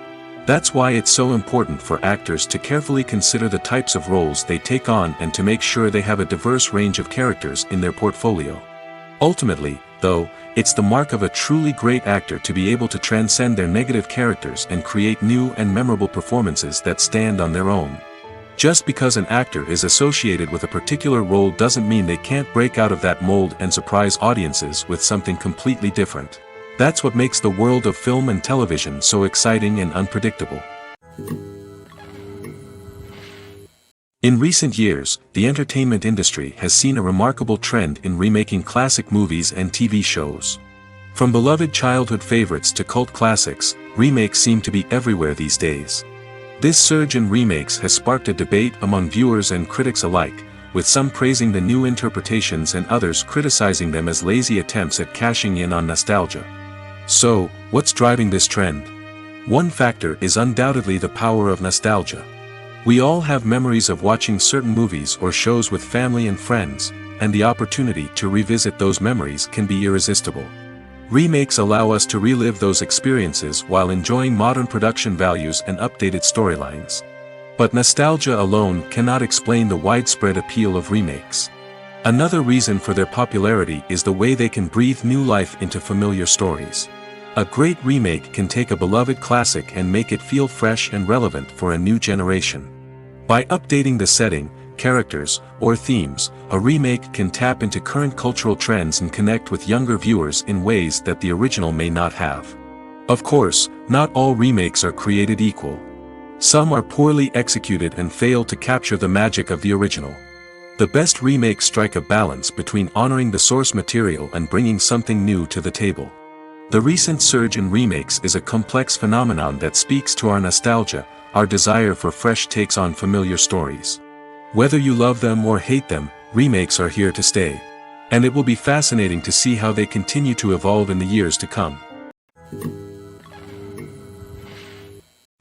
That's why it's so important for actors to carefully consider the types of roles they take on and to make sure they have a diverse range of characters in their portfolio. Ultimately, though, it's the mark of a truly great actor to be able to transcend their negative characters and create new and memorable performances that stand on their own. Just because an actor is associated with a particular role doesn't mean they can't break out of that mold and surprise audiences with something completely different. That's what makes the world of film and television so exciting and unpredictable. In recent years, the entertainment industry has seen a remarkable trend in remaking classic movies and TV shows. From beloved childhood favorites to cult classics, remakes seem to be everywhere these days. This surge in remakes has sparked a debate among viewers and critics alike, with some praising the new interpretations and others criticizing them as lazy attempts at cashing in on nostalgia. So, what's driving this trend? One factor is undoubtedly the power of nostalgia. We all have memories of watching certain movies or shows with family and friends, and the opportunity to revisit those memories can be irresistible. Remakes allow us to relive those experiences while enjoying modern production values and updated storylines. But nostalgia alone cannot explain the widespread appeal of remakes. Another reason for their popularity is the way they can breathe new life into familiar stories. A great remake can take a beloved classic and make it feel fresh and relevant for a new generation. By updating the setting, characters, or themes, a remake can tap into current cultural trends and connect with younger viewers in ways that the original may not have. Of course, not all remakes are created equal. Some are poorly executed and fail to capture the magic of the original. The best remakes strike a balance between honoring the source material and bringing something new to the table. The recent surge in remakes is a complex phenomenon that speaks to our nostalgia, our desire for fresh takes on familiar stories. Whether you love them or hate them, remakes are here to stay. And it will be fascinating to see how they continue to evolve in the years to come.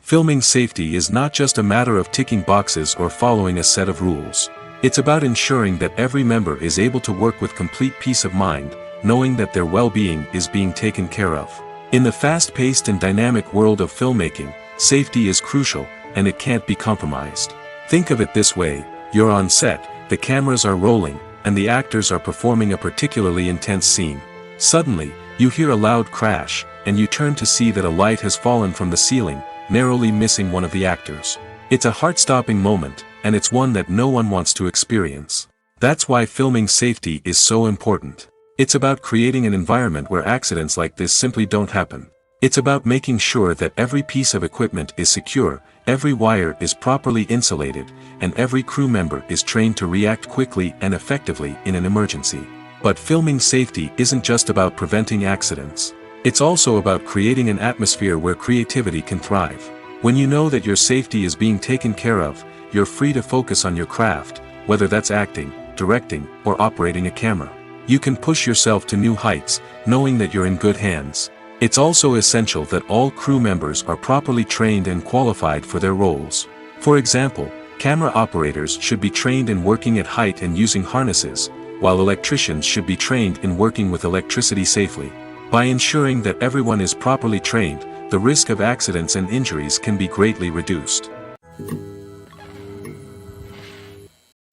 Filming safety is not just a matter of ticking boxes or following a set of rules. It's about ensuring that every member is able to work with complete peace of mind, knowing that their well-being is being taken care of. In the fast-paced and dynamic world of filmmaking, safety is crucial, and it can't be compromised. Think of it this way: you're on set, the cameras are rolling, and the actors are performing a particularly intense scene. Suddenly, you hear a loud crash, and you turn to see that a light has fallen from the ceiling, narrowly missing one of the actors. It's a heart-stopping moment, and it's one that no one wants to experience. That's why filming safety is so important. It's about creating an environment where accidents like this simply don't happen. It's about making sure that every piece of equipment is secure, every wire is properly insulated, and every crew member is trained to react quickly and effectively in an emergency. But filming safety isn't just about preventing accidents. It's also about creating an atmosphere where creativity can thrive. When you know that your safety is being taken care of, you're free to focus on your craft, whether that's acting, directing, or operating a camera. You can push yourself to new heights, knowing that you're in good hands. It's also essential that all crew members are properly trained and qualified for their roles. For example, camera operators should be trained in working at height and using harnesses, while electricians should be trained in working with electricity safely. By ensuring that everyone is properly trained, the risk of accidents and injuries can be greatly reduced.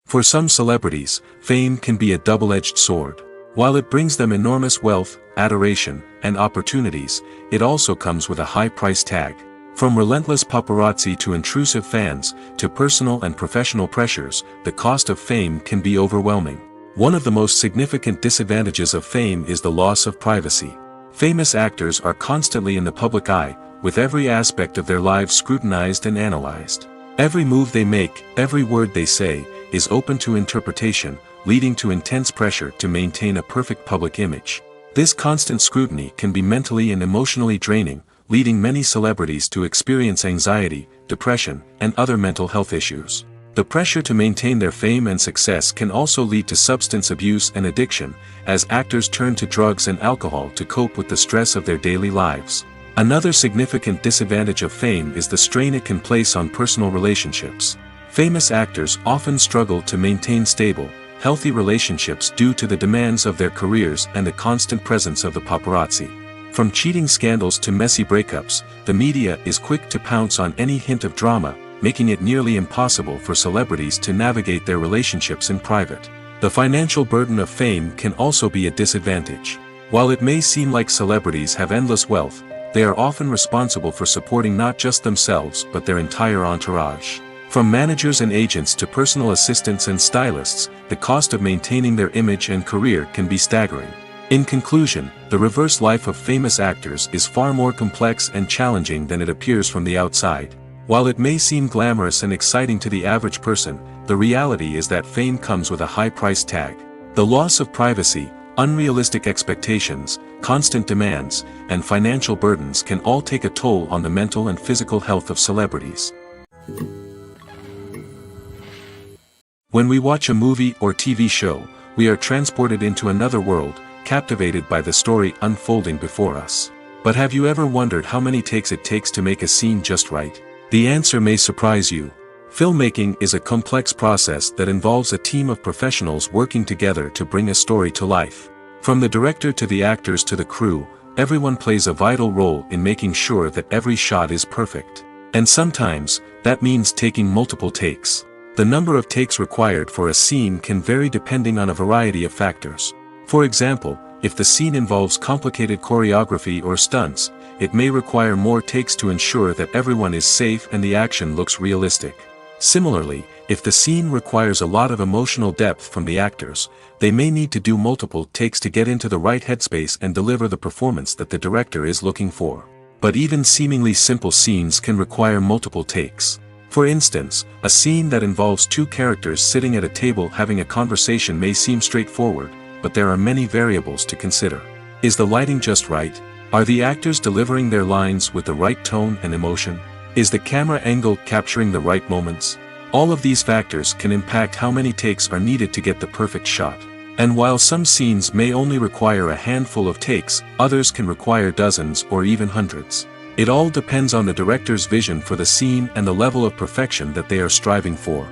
For some celebrities, fame can be a double-edged sword. While it brings them enormous wealth, adoration, and opportunities, it also comes with a high price tag. From relentless paparazzi to intrusive fans, to personal and professional pressures, the cost of fame can be overwhelming. One of the most significant disadvantages of fame is the loss of privacy. Famous actors are constantly in the public eye, with every aspect of their lives scrutinized and analyzed. Every move they make, every word they say, is open to interpretation, leading to intense pressure to maintain a perfect public image. This constant scrutiny can be mentally and emotionally draining, leading many celebrities to experience anxiety, depression, and other mental health issues. The pressure to maintain their fame and success can also lead to substance abuse and addiction, as actors turn to drugs and alcohol to cope with the stress of their daily lives. Another significant disadvantage of fame is the strain it can place on personal relationships. Famous actors often struggle to maintain stable, healthy relationships due to the demands of their careers and the constant presence of the paparazzi. From cheating scandals to messy breakups, the media is quick to pounce on any hint of drama, making it nearly impossible for celebrities to navigate their relationships in private. The financial burden of fame can also be a disadvantage. While it may seem like celebrities have endless wealth, they are often responsible for supporting not just themselves but their entire entourage. From managers and agents to personal assistants and stylists, the cost of maintaining their image and career can be staggering. In conclusion, the reverse life of famous actors is far more complex and challenging than it appears from the outside. While it may seem glamorous and exciting to the average person, the reality is that fame comes with a high price tag. The loss of privacy, unrealistic expectations, constant demands, and financial burdens can all take a toll on the mental and physical health of celebrities. When we watch a movie or TV show, we are transported into another world, captivated by the story unfolding before us. But have you ever wondered how many takes it takes to make a scene just right? The answer may surprise you. Filmmaking is a complex process that involves a team of professionals working together to bring a story to life. From the director to the actors to the crew, everyone plays a vital role in making sure that every shot is perfect. And sometimes, that means taking multiple takes. The number of takes required for a scene can vary depending on a variety of factors. For example, if the scene involves complicated choreography or stunts, it may require more takes to ensure that everyone is safe and the action looks realistic. Similarly, if the scene requires a lot of emotional depth from the actors, they may need to do multiple takes to get into the right headspace and deliver the performance that the director is looking for. But even seemingly simple scenes can require multiple takes. For instance, a scene that involves two characters sitting at a table having a conversation may seem straightforward, but there are many variables to consider. Is the lighting just right? Are the actors delivering their lines with the right tone and emotion? Is the camera angle capturing the right moments? All of these factors can impact how many takes are needed to get the perfect shot. And while some scenes may only require a handful of takes, others can require dozens or even hundreds. It all depends on the director's vision for the scene and the level of perfection that they are striving for.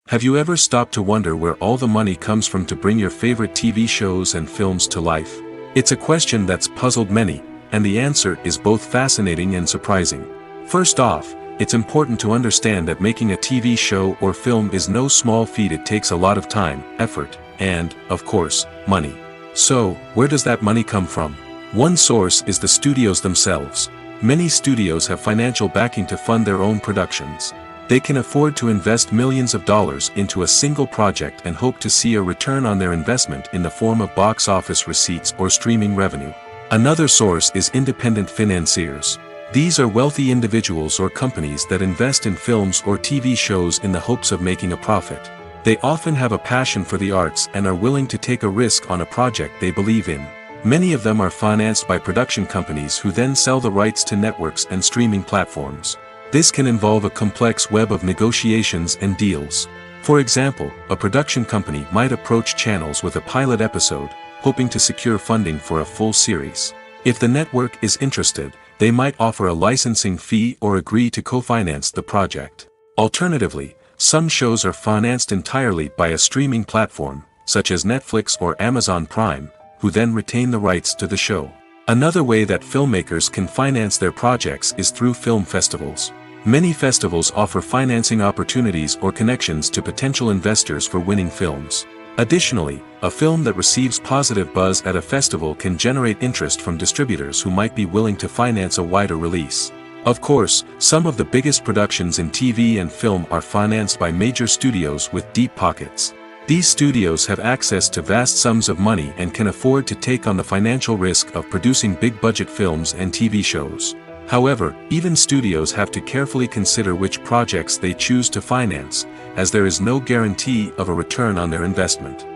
Have you ever stopped to wonder where all the money comes from to bring your favorite TV shows and films to life? It's a question that's puzzled many, and the answer is both fascinating and surprising. First off, it's important to understand that making a TV show or film is no small feat. It takes a lot of time, effort, and, of course, money. So, where does that money come from? One source is the studios themselves. Many studios have financial backing to fund their own productions. They can afford to invest millions of dollars into a single project and hope to see a return on their investment in the form of box office receipts or streaming revenue. Another source is independent financiers. These are wealthy individuals or companies that invest in films or TV shows in the hopes of making a profit. They often have a passion for the arts and are willing to take a risk on a project they believe in. Many of them are financed by production companies who then sell the rights to networks and streaming platforms. This can involve a complex web of negotiations and deals. For example, a production company might approach channels with a pilot episode, hoping to secure funding for a full series. If the network is interested, they might offer a licensing fee or agree to co-finance the project. Alternatively, some shows are financed entirely by a streaming platform, such as Netflix or Amazon Prime, who then retain the rights to the show. Another way that filmmakers can finance their projects is through film festivals. Many festivals offer financing opportunities or connections to potential investors for winning films. Additionally, a film that receives positive buzz at a festival can generate interest from distributors who might be willing to finance a wider release. Of course, some of the biggest productions in TV and film are financed by major studios with deep pockets. These studios have access to vast sums of money and can afford to take on the financial risk of producing big-budget films and TV shows. However, even studios have to carefully consider which projects they choose to finance, as there is no guarantee of a return on their investment.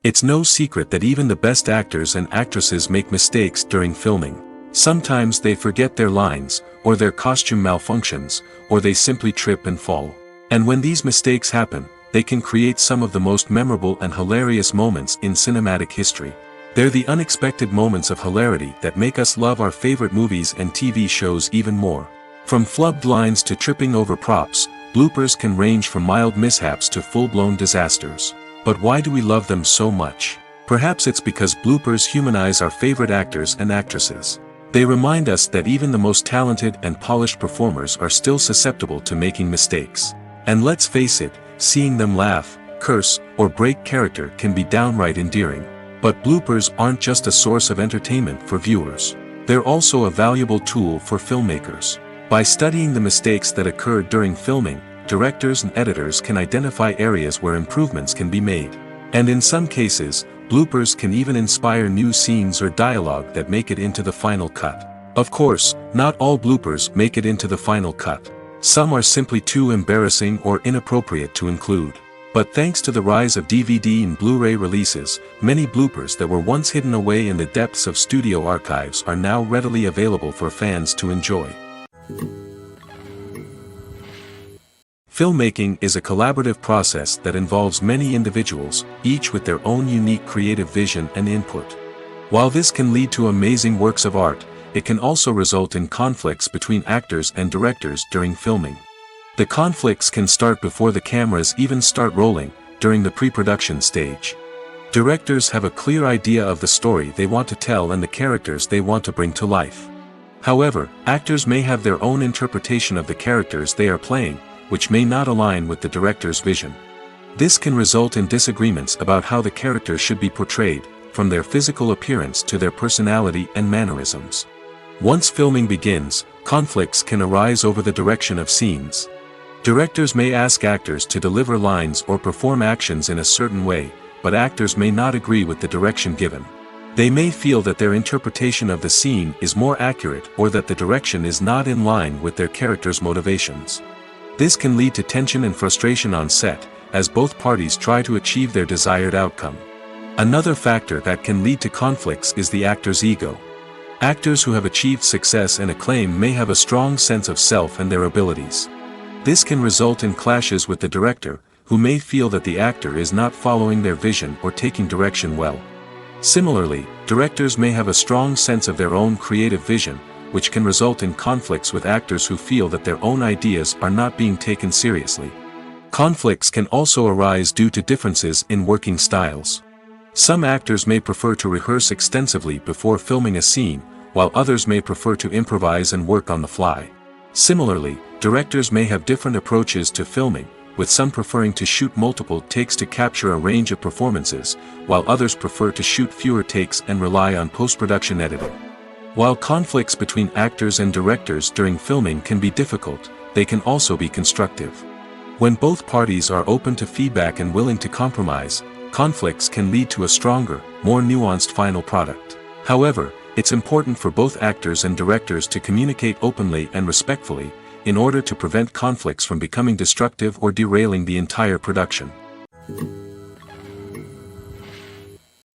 It's no secret that even the best actors and actresses make mistakes during filming. Sometimes they forget their lines, or their costume malfunctions, or they simply trip and fall. And when these mistakes happen, they can create some of the most memorable and hilarious moments in cinematic history. They're the unexpected moments of hilarity that make us love our favorite movies and TV shows even more. From flubbed lines to tripping over props, bloopers can range from mild mishaps to full-blown disasters. But why do we love them so much? Perhaps it's because bloopers humanize our favorite actors and actresses. They remind us that even the most talented and polished performers are still susceptible to making mistakes. And let's face it, seeing them laugh, curse, or break character can be downright endearing. But bloopers aren't just a source of entertainment for viewers. They're also a valuable tool for filmmakers. By studying the mistakes that occurred during filming, directors and editors can identify areas where improvements can be made. And in some cases, bloopers can even inspire new scenes or dialogue that make it into the final cut. Of course, not all bloopers make it into the final cut. Some are simply too embarrassing or inappropriate to include. But thanks to the rise of DVD and Blu-ray releases, many bloopers that were once hidden away in the depths of studio archives are now readily available for fans to enjoy. Filmmaking is a collaborative process that involves many individuals, each with their own unique creative vision and input. While this can lead to amazing works of art, it can also result in conflicts between actors and directors during filming. The conflicts can start before the cameras even start rolling, during the pre-production stage. Directors have a clear idea of the story they want to tell and the characters they want to bring to life. However, actors may have their own interpretation of the characters they are playing, which may not align with the director's vision. This can result in disagreements about how the characters should be portrayed, from their physical appearance to their personality and mannerisms. Once filming begins, conflicts can arise over the direction of scenes. Directors may ask actors to deliver lines or perform actions in a certain way, but actors may not agree with the direction given. They may feel that their interpretation of the scene is more accurate or that the direction is not in line with their character's motivations. This can lead to tension and frustration on set, as both parties try to achieve their desired outcome. Another factor that can lead to conflicts is the actor's ego. Actors who have achieved success and acclaim may have a strong sense of self and their abilities. This can result in clashes with the director, who may feel that the actor is not following their vision or taking direction well. Similarly, directors may have a strong sense of their own creative vision, which can result in conflicts with actors who feel that their own ideas are not being taken seriously. Conflicts can also arise due to differences in working styles. Some actors may prefer to rehearse extensively before filming a scene, while others may prefer to improvise and work on the fly. Similarly, directors may have different approaches to filming, with some preferring to shoot multiple takes to capture a range of performances, while others prefer to shoot fewer takes and rely on post-production editing. While conflicts between actors and directors during filming can be difficult, they can also be constructive. When both parties are open to feedback and willing to compromise, conflicts can lead to a stronger, more nuanced final product. However, it's important for both actors and directors to communicate openly and respectfully, in order to prevent conflicts from becoming destructive or derailing the entire production.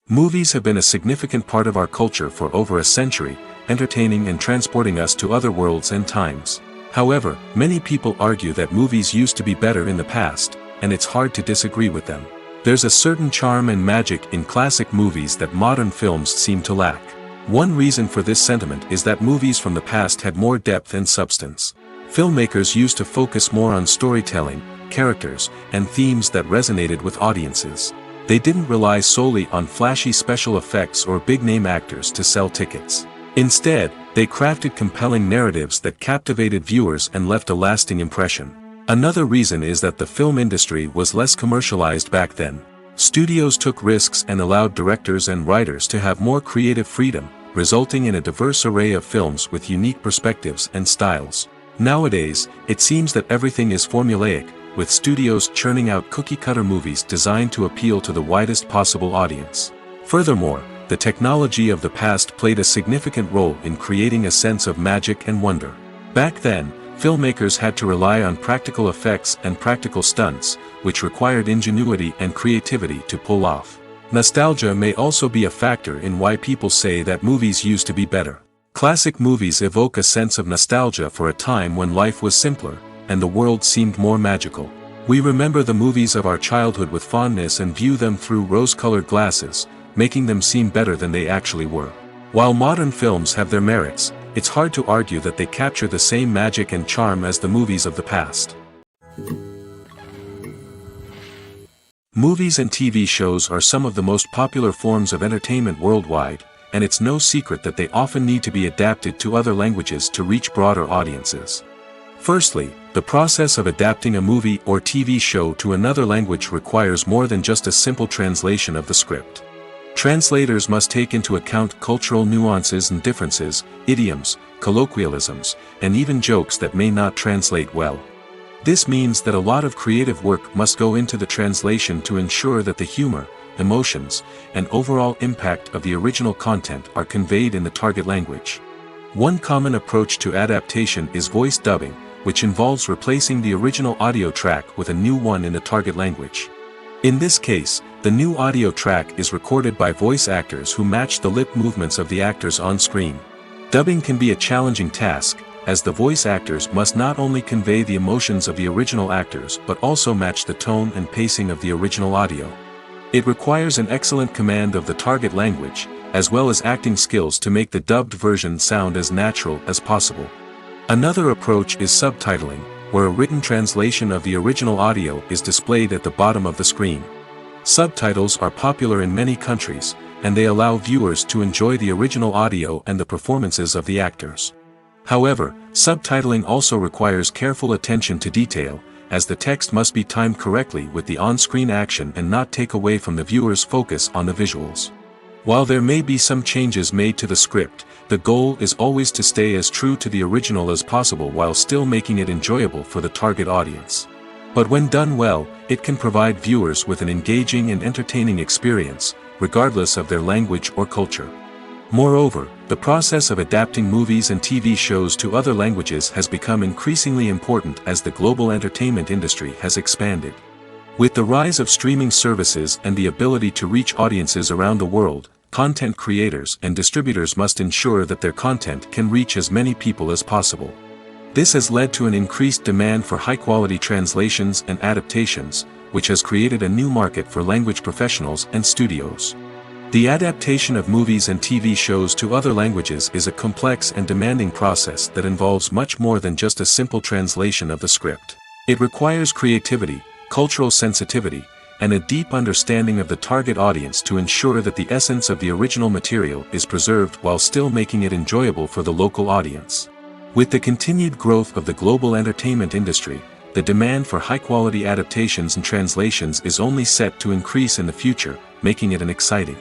Movies have been a significant part of our culture for over a century, entertaining and transporting us to other worlds and times. However, many people argue that movies used to be better in the past, and it's hard to disagree with them. There's a certain charm and magic in classic movies that modern films seem to lack. One reason for this sentiment is that movies from the past had more depth and substance. Filmmakers used to focus more on storytelling, characters, and themes that resonated with audiences. They didn't rely solely on flashy special effects or big-name actors to sell tickets. Instead, they crafted compelling narratives that captivated viewers and left a lasting impression. Another reason is that the film industry was less commercialized back then. Studios took risks and allowed directors and writers to have more creative freedom, resulting in a diverse array of films with unique perspectives and styles. Nowadays, it seems that everything is formulaic, with studios churning out cookie-cutter movies designed to appeal to the widest possible audience. Furthermore, the technology of the past played a significant role in creating a sense of magic and wonder. Back then, filmmakers had to rely on practical effects and practical stunts, which required ingenuity and creativity to pull off. Nostalgia may also be a factor in why people say that movies used to be better. Classic movies evoke a sense of nostalgia for a time when life was simpler, and the world seemed more magical. We remember the movies of our childhood with fondness and view them through rose-colored glasses, making them seem better than they actually were. While modern films have their merits, it's hard to argue that they capture the same magic and charm as the movies of the past. Movies and TV shows are some of the most popular forms of entertainment worldwide, and it's no secret that they often need to be adapted to other languages to reach broader audiences. Firstly, the process of adapting a movie or TV show to another language requires more than just a simple translation of the script. Translators must take into account cultural nuances and differences, idioms, colloquialisms, and even jokes that may not translate well. This means that a lot of creative work must go into the translation to ensure that the humor, emotions, and overall impact of the original content are conveyed in the target language. One common approach to adaptation is voice dubbing, which involves replacing the original audio track with a new one in the target language. In this case, the new audio track is recorded by voice actors who match the lip movements of the actors on screen. Dubbing can be a challenging task, as the voice actors must not only convey the emotions of the original actors but also match the tone and pacing of the original audio. It requires an excellent command of the target language, as well as acting skills to make the dubbed version sound as natural as possible. Another approach is subtitling, where a written translation of the original audio is displayed at the bottom of the screen. Subtitles are popular in many countries, and they allow viewers to enjoy the original audio and the performances of the actors. However, subtitling also requires careful attention to detail, as the text must be timed correctly with the on-screen action and not take away from the viewer's focus on the visuals. While there may be some changes made to the script, the goal is always to stay as true to the original as possible while still making it enjoyable for the target audience. But when done well, it can provide viewers with an engaging and entertaining experience, regardless of their language or culture. Moreover, the process of adapting movies and TV shows to other languages has become increasingly important as the global entertainment industry has expanded. With the rise of streaming services and the ability to reach audiences around the world, content creators and distributors must ensure that their content can reach as many people as possible. This has led to an increased demand for high-quality translations and adaptations, which has created a new market for language professionals and studios. The adaptation of movies and TV shows to other languages is a complex and demanding process that involves much more than just a simple translation of the script. It requires creativity, cultural sensitivity, and a deep understanding of the target audience to ensure that the essence of the original material is preserved while still making it enjoyable for the local audience. With the continued growth of the global entertainment industry, the demand for high-quality adaptations and translations is only set to increase in the future, making it an exciting.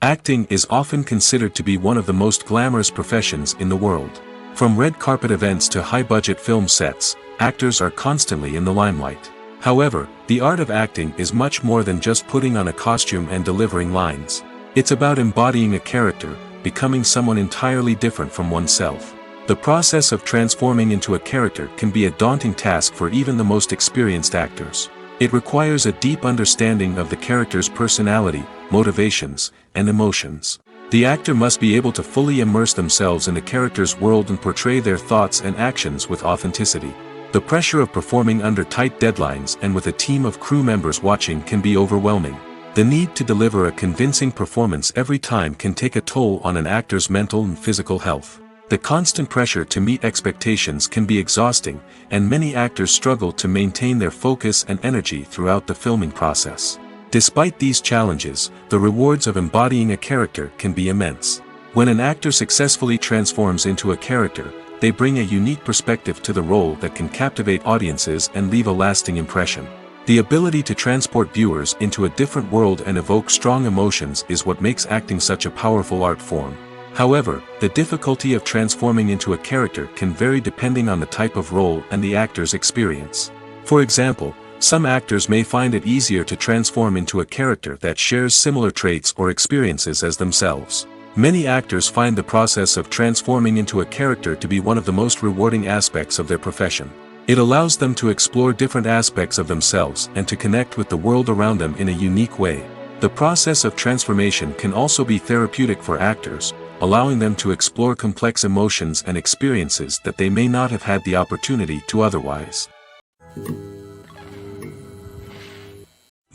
Acting is often considered to be one of the most glamorous professions in the world. From red carpet events to high-budget film sets, actors are constantly in the limelight. However, the art of acting is much more than just putting on a costume and delivering lines. It's about embodying a character, becoming someone entirely different from oneself. The process of transforming into a character can be a daunting task for even the most experienced actors. It requires a deep understanding of the character's personality, motivations, and emotions. The actor must be able to fully immerse themselves in the character's world and portray their thoughts and actions with authenticity. The pressure of performing under tight deadlines and with a team of crew members watching can be overwhelming. The need to deliver a convincing performance every time can take a toll on an actor's mental and physical health. The constant pressure to meet expectations can be exhausting, and many actors struggle to maintain their focus and energy throughout the filming process. Despite these challenges, the rewards of embodying a character can be immense. When an actor successfully transforms into a character, they bring a unique perspective to the role that can captivate audiences and leave a lasting impression. The ability to transport viewers into a different world and evoke strong emotions is what makes acting such a powerful art form. However, the difficulty of transforming into a character can vary depending on the type of role and the actor's experience. For example, some actors may find it easier to transform into a character that shares similar traits or experiences as themselves. Many actors find the process of transforming into a character to be one of the most rewarding aspects of their profession. It allows them to explore different aspects of themselves and to connect with the world around them in a unique way. The process of transformation can also be therapeutic for actors, allowing them to explore complex emotions and experiences that they may not have had the opportunity to otherwise.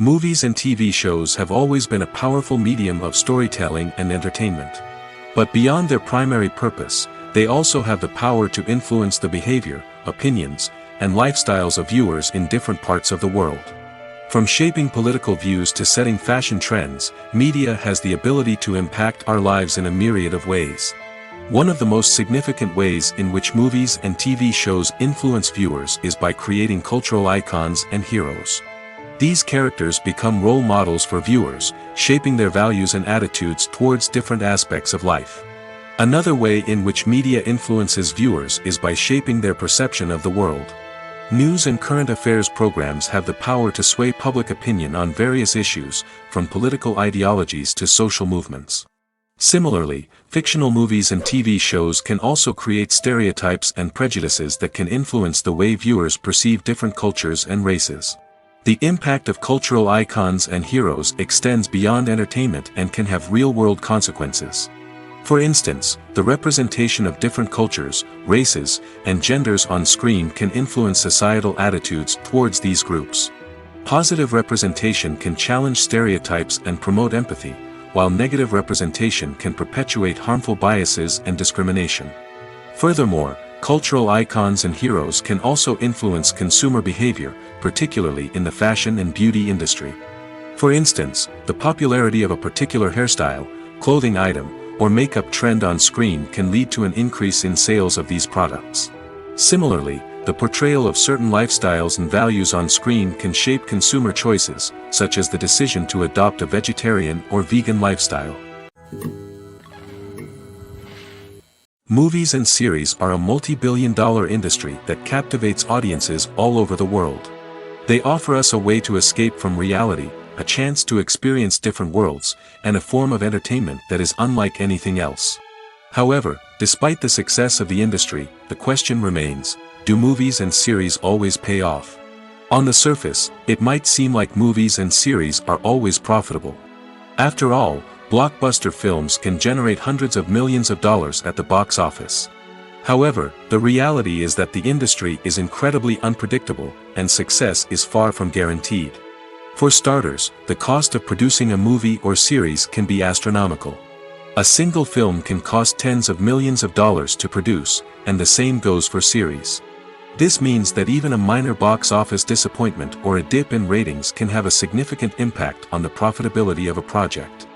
Movies and TV shows have always been a powerful medium of storytelling and entertainment. But beyond their primary purpose, they also have the power to influence the behavior, opinions, and lifestyles of viewers in different parts of the world. From shaping political views to setting fashion trends, media has the ability to impact our lives in a myriad of ways. One of the most significant ways in which movies and TV shows influence viewers is by creating cultural icons and heroes. These characters become role models for viewers, shaping their values and attitudes towards different aspects of life. Another way in which media influences viewers is by shaping their perception of the world. News and current affairs programs have the power to sway public opinion on various issues, from political ideologies to social movements. Similarly, fictional movies and TV shows can also create stereotypes and prejudices that can influence the way viewers perceive different cultures and races. The impact of cultural icons and heroes extends beyond entertainment and can have real-world consequences. For instance, the representation of different cultures, races, and genders on screen can influence societal attitudes towards these groups. Positive representation can challenge stereotypes and promote empathy, while negative representation can perpetuate harmful biases and discrimination. Furthermore, cultural icons and heroes can also influence consumer behavior, particularly in the fashion and beauty industry. For instance, the popularity of a particular hairstyle, clothing item, or makeup trend on screen can lead to an increase in sales of these products. Similarly, the portrayal of certain lifestyles and values on screen can shape consumer choices, such as the decision to adopt a vegetarian or vegan lifestyle. Movies and series are a multi-billion-dollar industry that captivates audiences all over the world. They offer us a way to escape from reality, a chance to experience different worlds, and a form of entertainment that is unlike anything else. However, despite the success of the industry, the question remains, do movies and series always pay off? On the surface, it might seem like movies and series are always profitable. After all, blockbuster films can generate hundreds of millions of dollars at the box office. However, the reality is that the industry is incredibly unpredictable, and success is far from guaranteed. For starters, the cost of producing a movie or series can be astronomical. A single film can cost tens of millions of dollars to produce, and the same goes for series. This means that even a minor box office disappointment or a dip in ratings can have a significant impact on the profitability of a project.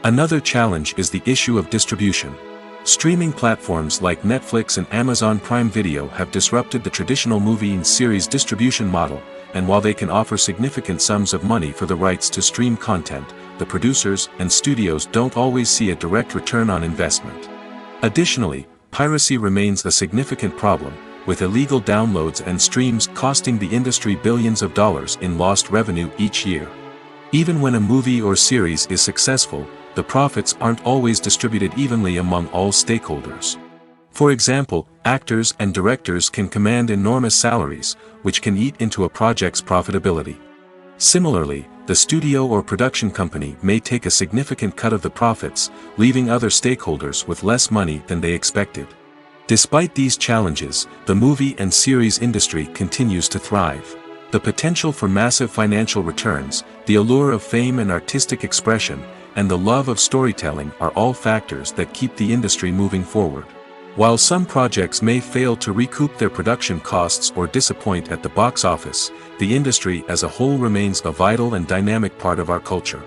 Another challenge is the issue of distribution. Streaming platforms like Netflix and Amazon Prime Video have disrupted the traditional movie and series distribution model, and while they can offer significant sums of money for the rights to stream content, the producers and studios don't always see a direct return on investment. Additionally, piracy remains a significant problem, with illegal downloads and streams costing the industry billions of dollars in lost revenue each year. Even when a movie or series is successful, the profits aren't always distributed evenly among all stakeholders. For example, actors and directors can command enormous salaries, which can eat into a project's profitability. Similarly, the studio or production company may take a significant cut of the profits, leaving other stakeholders with less money than they expected. Despite these challenges, the movie and series industry continues to thrive. The potential for massive financial returns, the allure of fame and artistic expression, and the love of storytelling are all factors that keep the industry moving forward. While some projects may fail to recoup their production costs or disappoint at the box office, the industry as a whole remains a vital and dynamic part of our culture.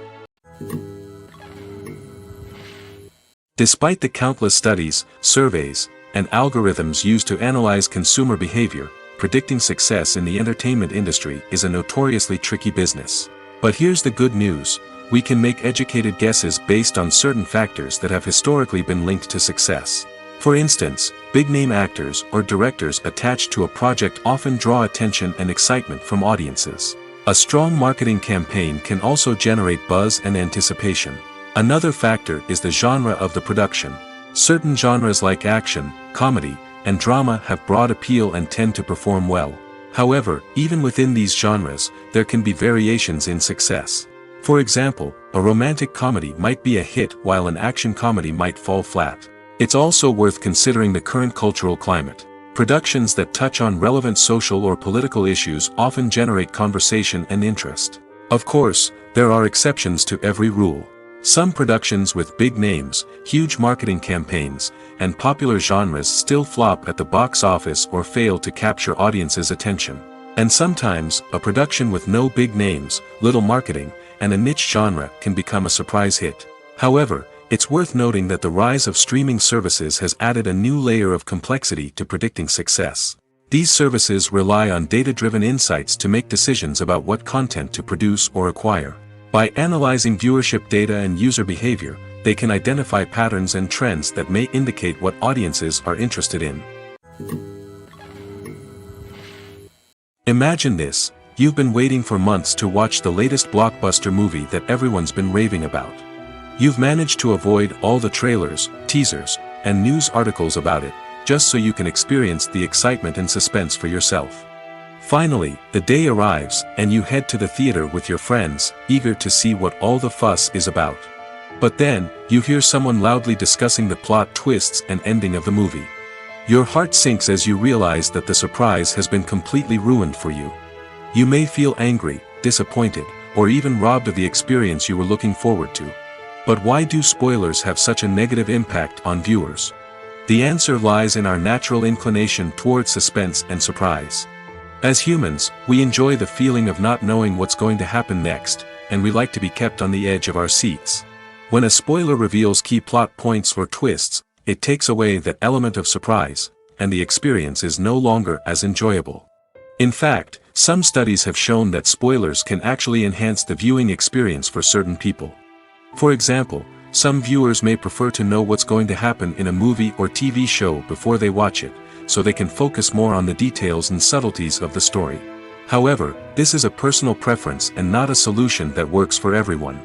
Despite the countless studies, surveys, and algorithms used to analyze consumer behavior, predicting success in the entertainment industry is a notoriously tricky business. But here's the good news: we can make educated guesses based on certain factors that have historically been linked to success. For instance, big-name actors or directors attached to a project often draw attention and excitement from audiences. A strong marketing campaign can also generate buzz and anticipation. Another factor is the genre of the production. Certain genres like action, comedy, and drama have broad appeal and tend to perform well. However, even within these genres, there can be variations in success. For example, a romantic comedy might be a hit while an action comedy might fall flat. It's also worth considering the current cultural climate. Productions that touch on relevant social or political issues often generate conversation and interest. Of course, there are exceptions to every rule. Some productions with big names, huge marketing campaigns, and popular genres still flop at the box office or fail to capture audiences' attention. And sometimes, a production with no big names, little marketing, and a niche genre can become a surprise hit. However, it's worth noting that the rise of streaming services has added a new layer of complexity to predicting success. These services rely on data-driven insights to make decisions about what content to produce or acquire. By analyzing viewership data and user behavior, they can identify patterns and trends that may indicate what audiences are interested in. Imagine this: you've been waiting for months to watch the latest blockbuster movie that everyone's been raving about. You've managed to avoid all the trailers, teasers, and news articles about it, just so you can experience the excitement and suspense for yourself. Finally, the day arrives, and you head to the theater with your friends, eager to see what all the fuss is about. But then, you hear someone loudly discussing the plot twists and ending of the movie. Your heart sinks as you realize that the surprise has been completely ruined for you. You may feel angry, disappointed, or even robbed of the experience you were looking forward to. But why do spoilers have such a negative impact on viewers? The answer lies in our natural inclination toward suspense and surprise. As humans, we enjoy the feeling of not knowing what's going to happen next, and we like to be kept on the edge of our seats. When a spoiler reveals key plot points or twists, it takes away that element of surprise, and the experience is no longer as enjoyable. In fact, some studies have shown that spoilers can actually enhance the viewing experience for certain people. For example, some viewers may prefer to know what's going to happen in a movie or TV show before they watch it, so they can focus more on the details and subtleties of the story. However, this is a personal preference and not a solution that works for everyone.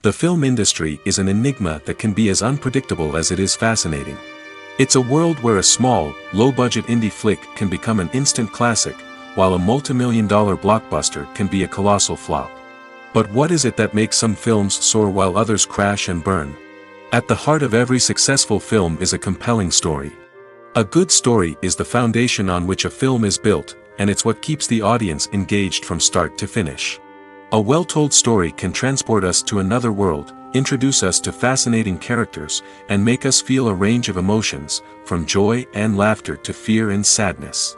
The film industry is an enigma that can be as unpredictable as it is fascinating. It's a world where a small, low-budget indie flick can become an instant classic, while a multi-million-dollar blockbuster can be a colossal flop. But what is it that makes some films soar while others crash and burn? At the heart of every successful film is a compelling story. A good story is the foundation on which a film is built, and it's what keeps the audience engaged from start to finish. A well-told story can transport us to another world, introduce us to fascinating characters, and make us feel a range of emotions, from joy and laughter to fear and sadness.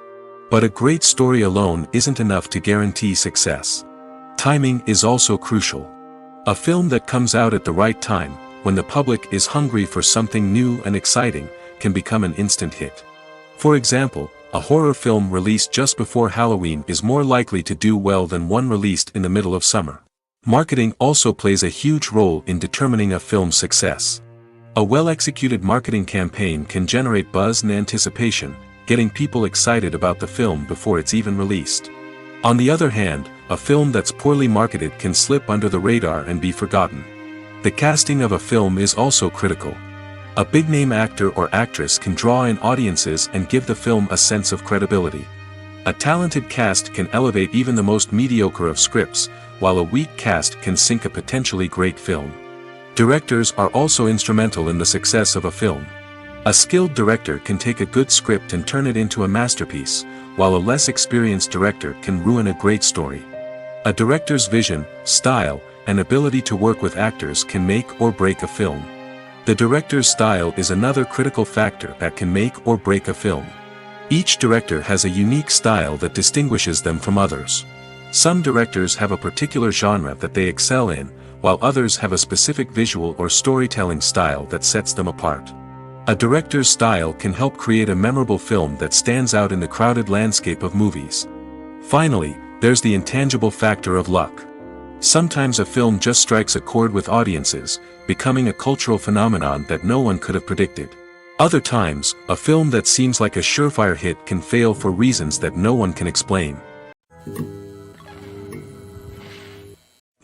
But a great story alone isn't enough to guarantee success. Timing is also crucial. A film that comes out at the right time, when the public is hungry for something new and exciting, can become an instant hit. For example, a horror film released just before Halloween is more likely to do well than one released in the middle of summer. Marketing also plays a huge role in determining a film's success. A well-executed marketing campaign can generate buzz and anticipation, getting people excited about the film before it's even released. On the other hand, a film that's poorly marketed can slip under the radar and be forgotten. The casting of a film is also critical. A big-name actor or actress can draw in audiences and give the film a sense of credibility. A talented cast can elevate even the most mediocre of scripts, while a weak cast can sink a potentially great film. Directors are also instrumental in the success of a film. A skilled director can take a good script and turn it into a masterpiece, while a less experienced director can ruin a great story. A director's vision, style, and ability to work with actors can make or break a film. The director's style is another critical factor that can make or break a film. Each director has a unique style that distinguishes them from others. Some directors have a particular genre that they excel in, while others have a specific visual or storytelling style that sets them apart. A director's style can help create a memorable film that stands out in the crowded landscape of movies. Finally, there's the intangible factor of luck. Sometimes a film just strikes a chord with audiences, becoming a cultural phenomenon that no one could have predicted. Other times, a film that seems like a surefire hit can fail for reasons that no one can explain.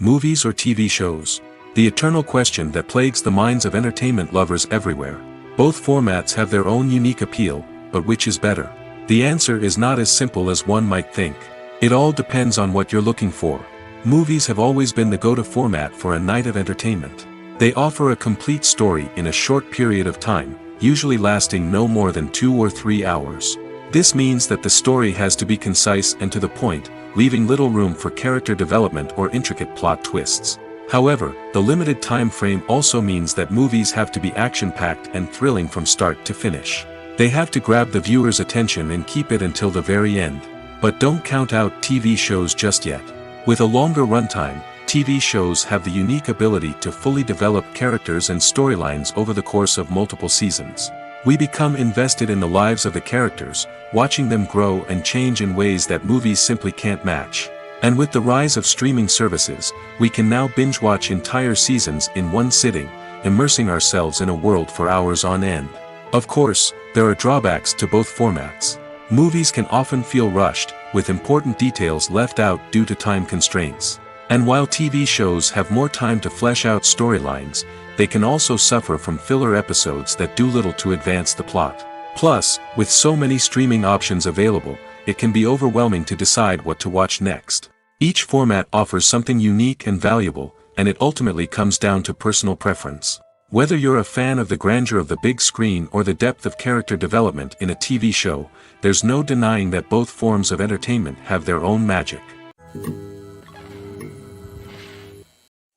Movies or TV shows? The eternal question that plagues the minds of entertainment lovers everywhere. Both formats have their own unique appeal, but which is better? The answer is not as simple as one might think. It all depends on what you're looking for. Movies have always been the go-to format for a night of entertainment. They offer a complete story in a short period of time, usually lasting no more than 2 or 3 hours. This means that the story has to be concise and to the point, leaving little room for character development or intricate plot twists. However, the limited time frame also means that movies have to be action-packed and thrilling from start to finish. They have to grab the viewer's attention and keep it until the very end. But don't count out TV shows just yet. With a longer runtime, TV shows have the unique ability to fully develop characters and storylines over the course of multiple seasons. We become invested in the lives of the characters, watching them grow and change in ways that movies simply can't match. And with the rise of streaming services, we can now binge-watch entire seasons in one sitting, immersing ourselves in a world for hours on end. Of course, there are drawbacks to both formats. Movies can often feel rushed, with important details left out due to time constraints. And while TV shows have more time to flesh out storylines, they can also suffer from filler episodes that do little to advance the plot. Plus, with so many streaming options available, it can be overwhelming to decide what to watch next. Each format offers something unique and valuable, and it ultimately comes down to personal preference. Whether you're a fan of the grandeur of the big screen or the depth of character development in a TV show, there's no denying that both forms of entertainment have their own magic.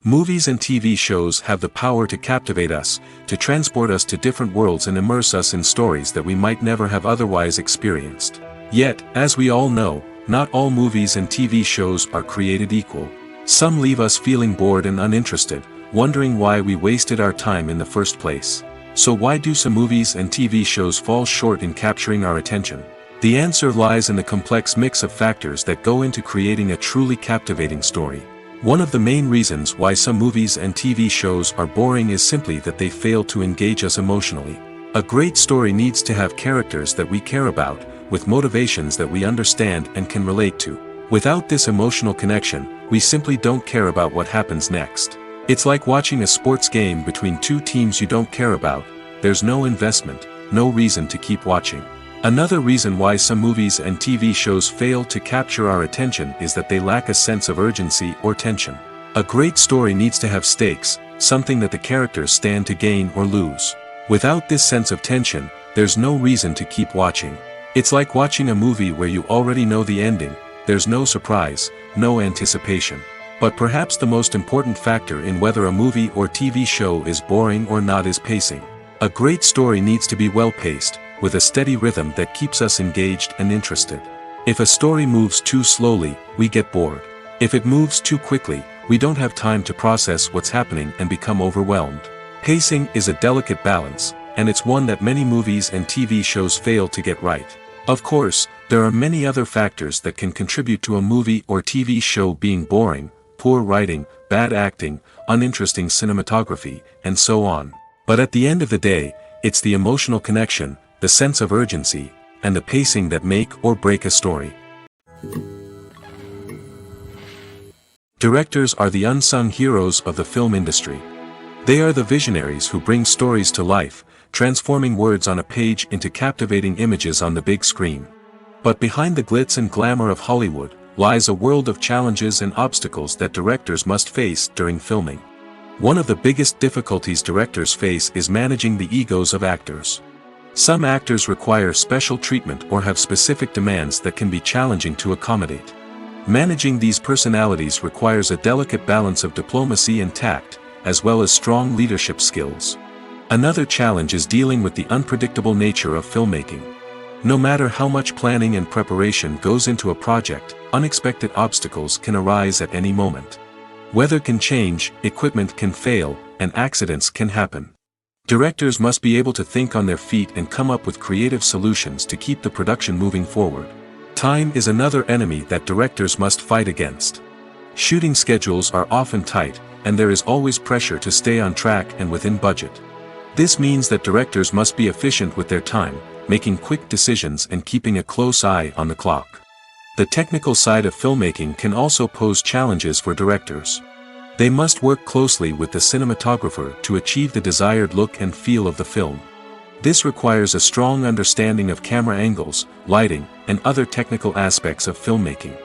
Movies and TV shows have the power to captivate us, to transport us to different worlds and immerse us in stories that we might never have otherwise experienced. Yet, as we all know, not all movies and TV shows are created equal. Some leave us feeling bored and uninterested, wondering why we wasted our time in the first place. So why do some movies and TV shows fall short in capturing our attention? The answer lies in the complex mix of factors that go into creating a truly captivating story. One of the main reasons why some movies and TV shows are boring is simply that they fail to engage us emotionally. A great story needs to have characters that we care about, with motivations that we understand and can relate to. Without this emotional connection, we simply don't care about what happens next. It's like watching a sports game between two teams you don't care about. There's no investment, no reason to keep watching. Another reason why some movies and TV shows fail to capture our attention is that they lack a sense of urgency or tension. A great story needs to have stakes, something that the characters stand to gain or lose. Without this sense of tension, there's no reason to keep watching. It's like watching a movie where you already know the ending, there's no surprise, no anticipation. But perhaps the most important factor in whether a movie or TV show is boring or not is pacing. A great story needs to be well-paced, with a steady rhythm that keeps us engaged and interested. If a story moves too slowly, we get bored. If it moves too quickly, we don't have time to process what's happening and become overwhelmed. Pacing is a delicate balance, and it's one that many movies and TV shows fail to get right. Of course, there are many other factors that can contribute to a movie or TV show being boring: poor writing, bad acting, uninteresting cinematography, and so on. But at the end of the day, it's the emotional connection, the sense of urgency, and the pacing that make or break a story. Directors are the unsung heroes of the film industry. They are the visionaries who bring stories to life, transforming words on a page into captivating images on the big screen. But behind the glitz and glamour of Hollywood lies a world of challenges and obstacles that directors must face during filming. One of the biggest difficulties directors face is managing the egos of actors. Some actors require special treatment or have specific demands that can be challenging to accommodate. Managing these personalities requires a delicate balance of diplomacy and tact, as well as strong leadership skills. Another challenge is dealing with the unpredictable nature of filmmaking. No matter how much planning and preparation goes into a project, unexpected obstacles can arise at any moment. Weather can change, equipment can fail, and accidents can happen. Directors must be able to think on their feet and come up with creative solutions to keep the production moving forward. Time is another enemy that directors must fight against. Shooting schedules are often tight, and there is always pressure to stay on track and within budget. This means that directors must be efficient with their time, making quick decisions and keeping a close eye on the clock. The technical side of filmmaking can also pose challenges for directors. They must work closely with the cinematographer to achieve the desired look and feel of the film. This requires a strong understanding of camera angles, lighting, and other technical aspects of filmmaking.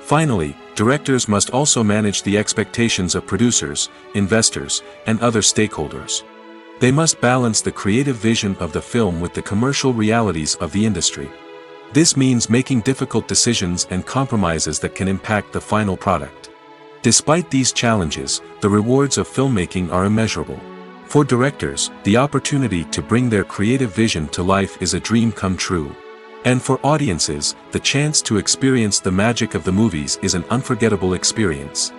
Finally, directors must also manage the expectations of producers, investors, and other stakeholders. They must balance the creative vision of the film with the commercial realities of the industry. This means making difficult decisions and compromises that can impact the final product. Despite these challenges, the rewards of filmmaking are immeasurable. For directors, the opportunity to bring their creative vision to life is a dream come true. And for audiences, the chance to experience the magic of the movies is an unforgettable experience.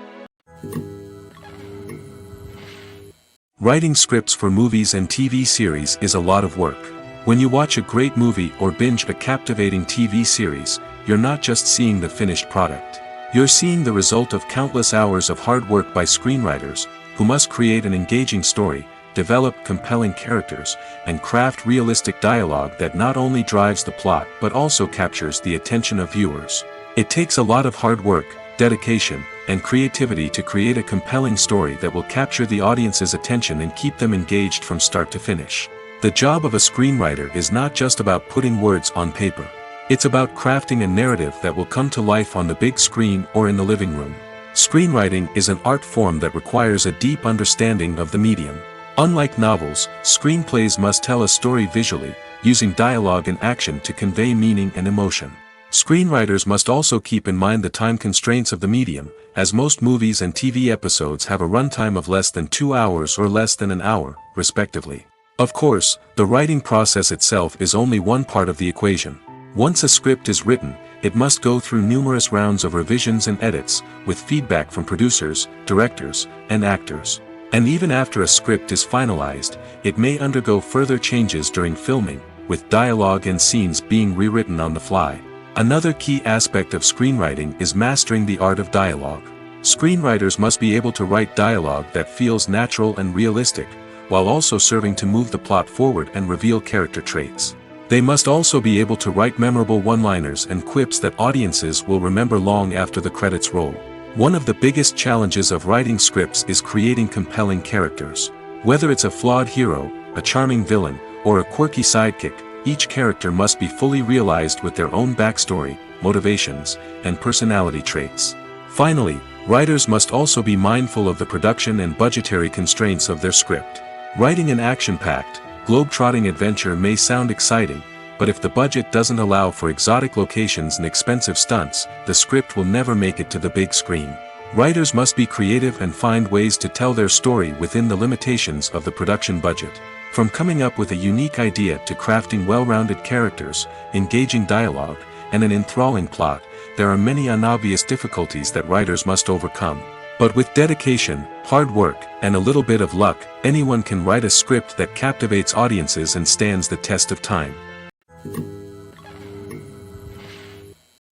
Writing scripts for movies and TV series is a lot of work. When you watch a great movie or binge a captivating TV series, you're not just seeing the finished product. You're seeing the result of countless hours of hard work by screenwriters, who must create an engaging story, develop compelling characters, and craft realistic dialogue that not only drives the plot but also captures the attention of viewers. It takes a lot of hard work, dedication, and creativity to create a compelling story that will capture the audience's attention and keep them engaged from start to finish. The job of a screenwriter is not just about putting words on paper. It's about crafting a narrative that will come to life on the big screen or in the living room. Screenwriting is an art form that requires a deep understanding of the medium. Unlike novels, screenplays must tell a story visually, using dialogue and action to convey meaning and emotion. Screenwriters must also keep in mind the time constraints of the medium, as most movies and TV episodes have a runtime of less than 2 hours or less than an hour, respectively. Of course, the writing process itself is only one part of the equation. Once a script is written, it must go through numerous rounds of revisions and edits, with feedback from producers, directors, and actors. And even after a script is finalized, it may undergo further changes during filming, with dialogue and scenes being rewritten on the fly. Another key aspect of screenwriting is mastering the art of dialogue. Screenwriters must be able to write dialogue that feels natural and realistic, while also serving to move the plot forward and reveal character traits. They must also be able to write memorable one-liners and quips that audiences will remember long after the credits roll. One of the biggest challenges of writing scripts is creating compelling characters. Whether it's a flawed hero, a charming villain, or a quirky sidekick, each character must be fully realized with their own backstory, motivations, and personality traits. Finally, writers must also be mindful of the production and budgetary constraints of their script. Writing an action-packed, globe-trotting adventure may sound exciting, but if the budget doesn't allow for exotic locations and expensive stunts, the script will never make it to the big screen. Writers must be creative and find ways to tell their story within the limitations of the production budget. From coming up with a unique idea to crafting well-rounded characters, engaging dialogue, and an enthralling plot, there are many unobvious difficulties that writers must overcome. But with dedication, hard work, and a little bit of luck, anyone can write a script that captivates audiences and stands the test of time.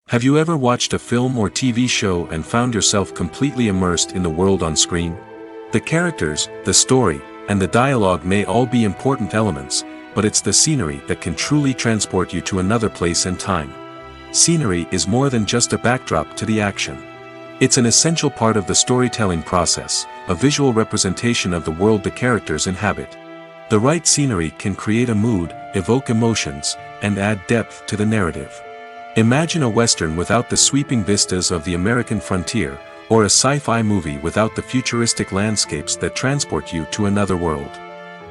Have you ever watched a film or TV show and found yourself completely immersed in the world on screen? The characters, the story, and the dialogue may all be important elements, but it's the scenery that can truly transport you to another place and time. Scenery is more than just a backdrop to the action. It's an essential part of the storytelling process, a visual representation of the world the characters inhabit. The right scenery can create a mood, evoke emotions, and add depth to the narrative. Imagine a Western without the sweeping vistas of the American frontier, or a sci-fi movie without the futuristic landscapes that transport you to another world.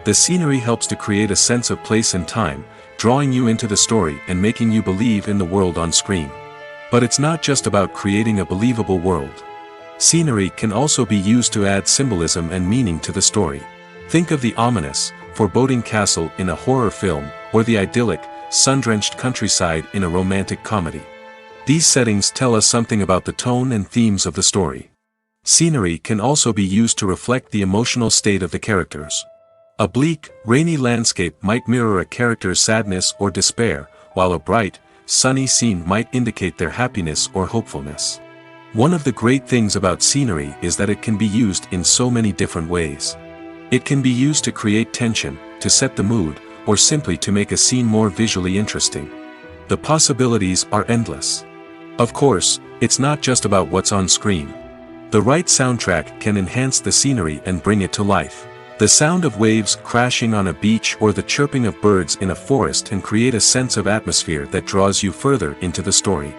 The scenery helps to create a sense of place and time, drawing you into the story and making you believe in the world on screen. But it's not just about creating a believable world. Scenery can also be used to add symbolism and meaning to the story. Think of the ominous, foreboding castle in a horror film, or the idyllic, sun-drenched countryside in a romantic comedy. These settings tell us something about the tone and themes of the story. Scenery can also be used to reflect the emotional state of the characters. A bleak, rainy landscape might mirror a character's sadness or despair, while a bright, sunny scene might indicate their happiness or hopefulness. One of the great things about scenery is that it can be used in so many different ways. It can be used to create tension, to set the mood, or simply to make a scene more visually interesting. The possibilities are endless. Of course, it's not just about what's on screen. The right soundtrack can enhance the scenery and bring it to life. The sound of waves crashing on a beach or the chirping of birds in a forest can create a sense of atmosphere that draws you further into the story.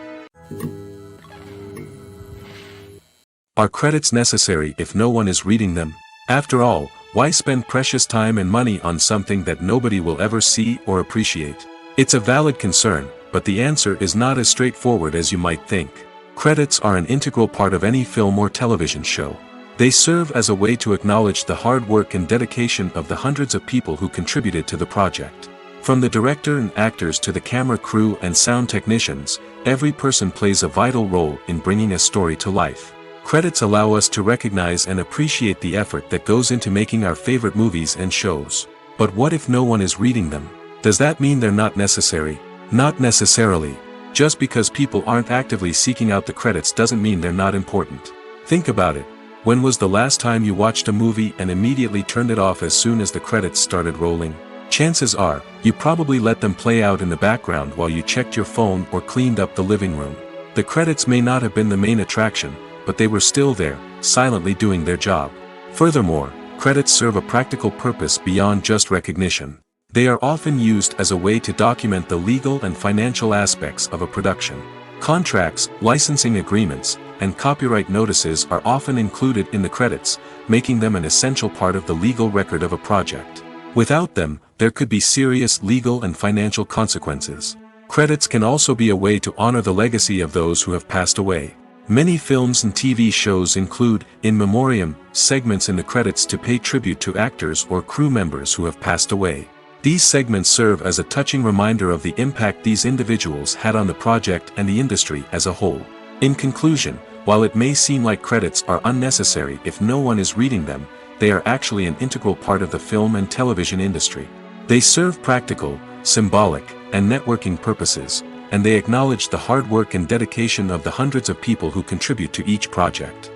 Are credits necessary if no one is reading them? After all, why spend precious time and money on something that nobody will ever see or appreciate? It's a valid concern, but the answer is not as straightforward as you might think. Credits are an integral part of any film or television show. They serve as a way to acknowledge the hard work and dedication of the hundreds of people who contributed to the project. From the director and actors to the camera crew and sound technicians, every person plays a vital role in bringing a story to life. Credits allow us to recognize and appreciate the effort that goes into making our favorite movies and shows. But what if no one is reading them? Does that mean they're not necessary? Not necessarily. Just because people aren't actively seeking out the credits doesn't mean they're not important. Think about it. When was the last time you watched a movie and immediately turned it off as soon as the credits started rolling? Chances are, you probably let them play out in the background while you checked your phone or cleaned up the living room. The credits may not have been the main attraction, but they were still there, silently doing their job. Furthermore, credits serve a practical purpose beyond just recognition. They are often used as a way to document the legal and financial aspects of a production. Contracts, licensing agreements, and copyright notices are often included in the credits, making them an essential part of the legal record of a project. Without them, there could be serious legal and financial consequences. Credits can also be a way to honor the legacy of those who have passed away. Many films and TV shows include, in memoriam, segments in the credits to pay tribute to actors or crew members who have passed away. These segments serve as a touching reminder of the impact these individuals had on the project and the industry as a whole. In conclusion, while it may seem like credits are unnecessary if no one is reading them, they are actually an integral part of the film and television industry. They serve practical, symbolic, and networking purposes, and they acknowledge the hard work and dedication of the hundreds of people who contribute to each project.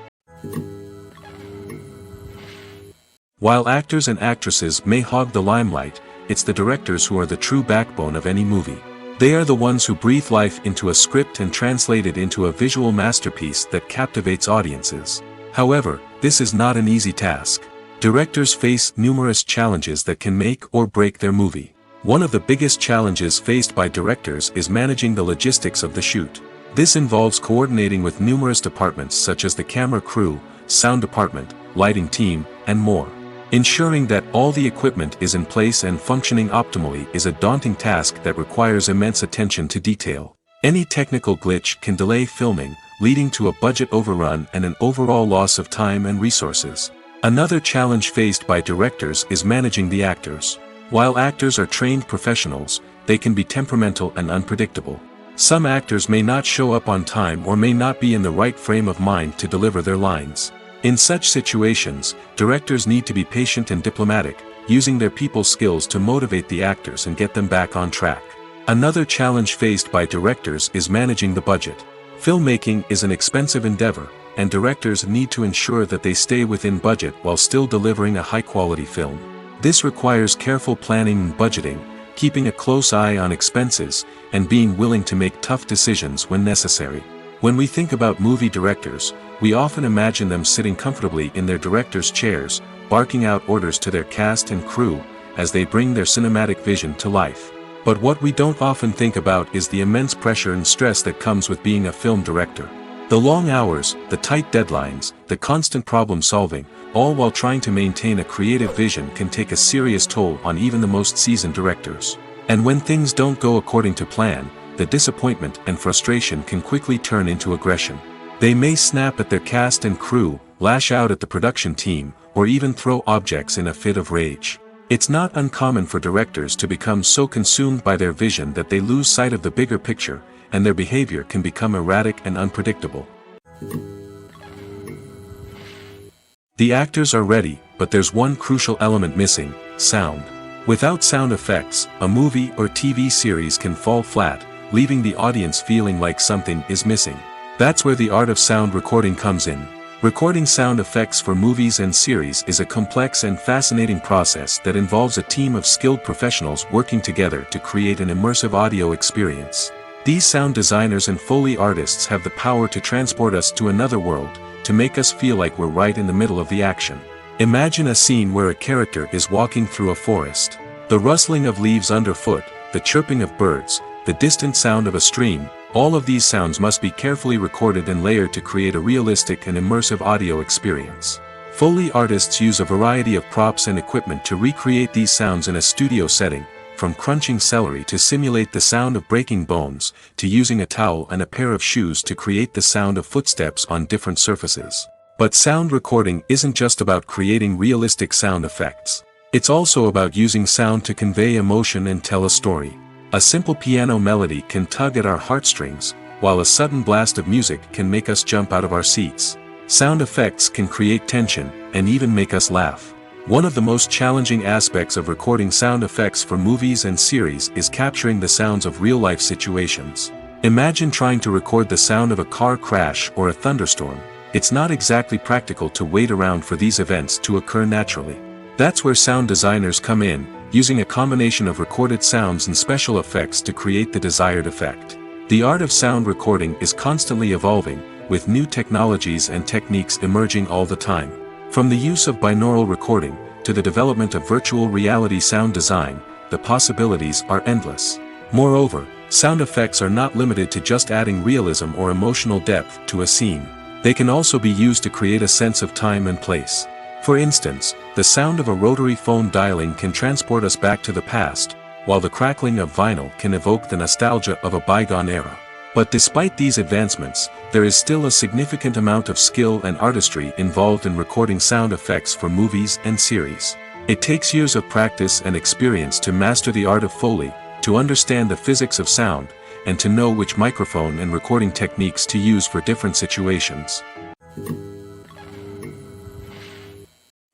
While actors and actresses may hog the limelight, it's the directors who are the true backbone of any movie. They are the ones who breathe life into a script and translate it into a visual masterpiece that captivates audiences. However, this is not an easy task. Directors face numerous challenges that can make or break their movie. One of the biggest challenges faced by directors is managing the logistics of the shoot. This involves coordinating with numerous departments such as the camera crew, sound department, lighting team, and more. Ensuring that all the equipment is in place and functioning optimally is a daunting task that requires immense attention to detail. Any technical glitch can delay filming, leading to a budget overrun and an overall loss of time and resources. Another challenge faced by directors is managing the actors. While actors are trained professionals, they can be temperamental and unpredictable. Some actors may not show up on time or may not be in the right frame of mind to deliver their lines. In such situations, directors need to be patient and diplomatic, using their people skills to motivate the actors and get them back on track. Another challenge faced by directors is managing the budget. Filmmaking is an expensive endeavor, and directors need to ensure that they stay within budget while still delivering a high-quality film. This requires careful planning and budgeting, keeping a close eye on expenses, and being willing to make tough decisions when necessary. When we think about movie directors, we often imagine them sitting comfortably in their director's chairs, barking out orders to their cast and crew, as they bring their cinematic vision to life. But what we don't often think about is the immense pressure and stress that comes with being a film director. The long hours, the tight deadlines, the constant problem solving, all while trying to maintain a creative vision can take a serious toll on even the most seasoned directors. And when things don't go according to plan, the disappointment and frustration can quickly turn into aggression. They may snap at their cast and crew, lash out at the production team, or even throw objects in a fit of rage. It's not uncommon for directors to become so consumed by their vision that they lose sight of the bigger picture, and their behavior can become erratic and unpredictable. The actors are ready, but there's one crucial element missing: sound. Without sound effects, a movie or TV series can fall flat, leaving the audience feeling like something is missing. That's where the art of sound recording comes in. Recording sound effects for movies and series is a complex and fascinating process that involves a team of skilled professionals working together to create an immersive audio experience. These sound designers and Foley artists have the power to transport us to another world, to make us feel like we're right in the middle of the action. Imagine a scene where a character is walking through a forest. The rustling of leaves underfoot, the chirping of birds, the distant sound of a stream, all of these sounds must be carefully recorded and layered to create a realistic and immersive audio experience. Foley artists use a variety of props and equipment to recreate these sounds in a studio setting, from crunching celery to simulate the sound of breaking bones, to using a towel and a pair of shoes to create the sound of footsteps on different surfaces. But sound recording isn't just about creating realistic sound effects. It's also about using sound to convey emotion and tell a story. A simple piano melody can tug at our heartstrings, while a sudden blast of music can make us jump out of our seats. Sound effects can create tension, and even make us laugh. One of the most challenging aspects of recording sound effects for movies and series is capturing the sounds of real-life situations. Imagine trying to record the sound of a car crash or a thunderstorm. It's not exactly practical to wait around for these events to occur naturally. That's where sound designers come in, using a combination of recorded sounds and special effects to create the desired effect. The art of sound recording is constantly evolving, with new technologies and techniques emerging all the time. From the use of binaural recording, to the development of virtual reality sound design, the possibilities are endless. Moreover, sound effects are not limited to just adding realism or emotional depth to a scene. They can also be used to create a sense of time and place. For instance, the sound of a rotary phone dialing can transport us back to the past, while the crackling of vinyl can evoke the nostalgia of a bygone era. But despite these advancements, there is still a significant amount of skill and artistry involved in recording sound effects for movies and series. It takes years of practice and experience to master the art of Foley, to understand the physics of sound, and to know which microphone and recording techniques to use for different situations.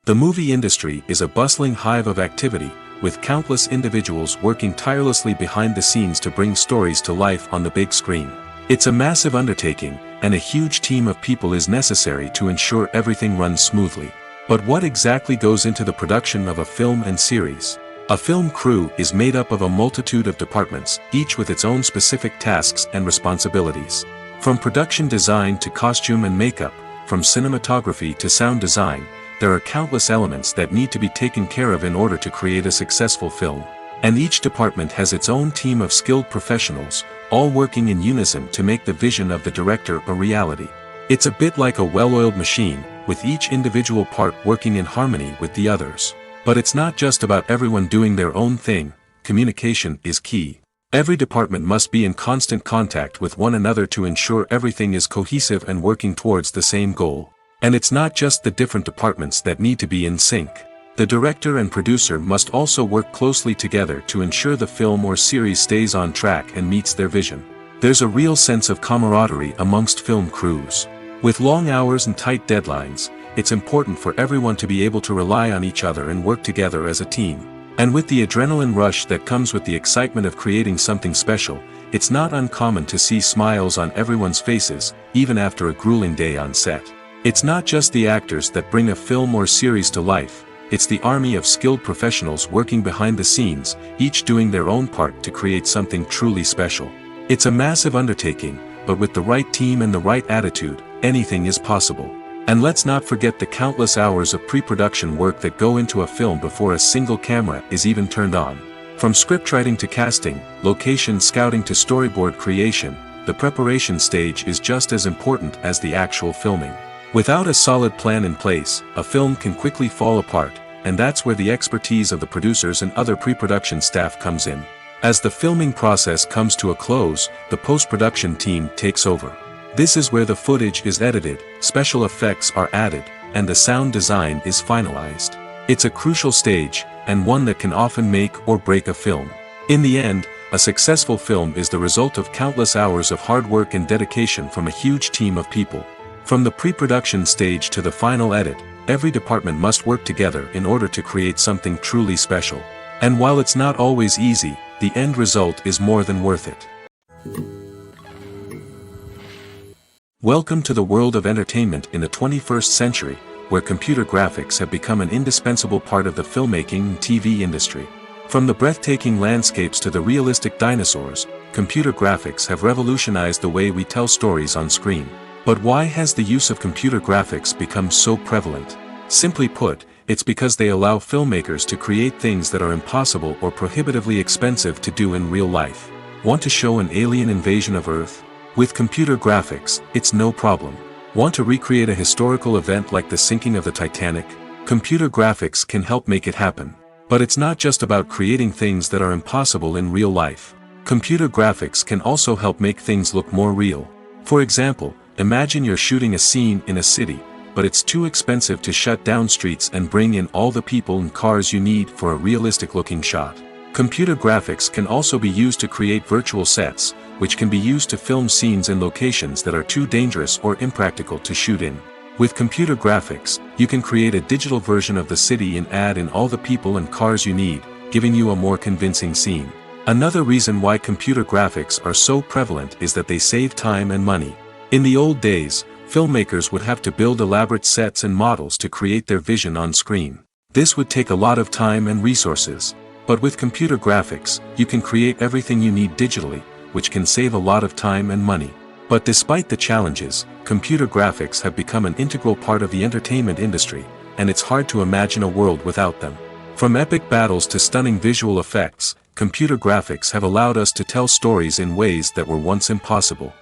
The movie industry is a bustling hive of activity, with countless individuals working tirelessly behind the scenes to bring stories to life on the big screen. It's a massive undertaking, and a huge team of people is necessary to ensure everything runs smoothly. But what exactly goes into the production of a film and series? A film crew is made up of a multitude of departments, each with its own specific tasks and responsibilities. From production design to costume and makeup, from cinematography to sound design, there are countless elements that need to be taken care of in order to create a successful film. And each department has its own team of skilled professionals, all working in unison to make the vision of the director a reality. It's a bit like a well-oiled machine, with each individual part working in harmony with the others. But it's not just about everyone doing their own thing. Communication is key. Every department must be in constant contact with one another to ensure everything is cohesive and working towards the same goal. And it's not just the different departments that need to be in sync. The director and producer must also work closely together to ensure the film or series stays on track and meets their vision. There's a real sense of camaraderie amongst film crews. With long hours and tight deadlines, it's important for everyone to be able to rely on each other and work together as a team. And with the adrenaline rush that comes with the excitement of creating something special, it's not uncommon to see smiles on everyone's faces, even after a grueling day on set. It's not just the actors that bring a film or series to life, it's the army of skilled professionals working behind the scenes, each doing their own part to create something truly special. It's a massive undertaking, but with the right team and the right attitude, anything is possible. And let's not forget the countless hours of pre-production work that go into a film before a single camera is even turned on. From scriptwriting to casting, location scouting to storyboard creation, the preparation stage is just as important as the actual filming. Without a solid plan in place, a film can quickly fall apart, and that's where the expertise of the producers and other pre-production staff comes in. As the filming process comes to a close, the post-production team takes over. This is where the footage is edited, special effects are added, and the sound design is finalized. It's a crucial stage, and one that can often make or break a film. In the end, a successful film is the result of countless hours of hard work and dedication from a huge team of people. From the pre-production stage to the final edit, every department must work together in order to create something truly special. And while it's not always easy, the end result is more than worth it. Welcome to the world of entertainment in the 21st century, where computer graphics have become an indispensable part of the filmmaking and TV industry. From the breathtaking landscapes to the realistic dinosaurs, computer graphics have revolutionized the way we tell stories on screen. But why has the use of computer graphics become so prevalent? Simply put, it's because they allow filmmakers to create things that are impossible or prohibitively expensive to do in real life. Want to show an alien invasion of Earth? With computer graphics, it's no problem. Want to recreate a historical event like the sinking of the Titanic? Computer graphics can help make it happen. But it's not just about creating things that are impossible in real life. Computer graphics can also help make things look more real. For example, imagine you're shooting a scene in a city, but it's too expensive to shut down streets and bring in all the people and cars you need for a realistic-looking shot. Computer graphics can also be used to create virtual sets, which can be used to film scenes in locations that are too dangerous or impractical to shoot in. With computer graphics, you can create a digital version of the city and add in all the people and cars you need, giving you a more convincing scene. Another reason why computer graphics are so prevalent is that they save time and money. In the old days, filmmakers would have to build elaborate sets and models to create their vision on screen. This would take a lot of time and resources. But with computer graphics, you can create everything you need digitally, which can save a lot of time and money. But despite the challenges, computer graphics have become an integral part of the entertainment industry, and it's hard to imagine a world without them. From epic battles to stunning visual effects, computer graphics have allowed us to tell stories in ways that were once impossible.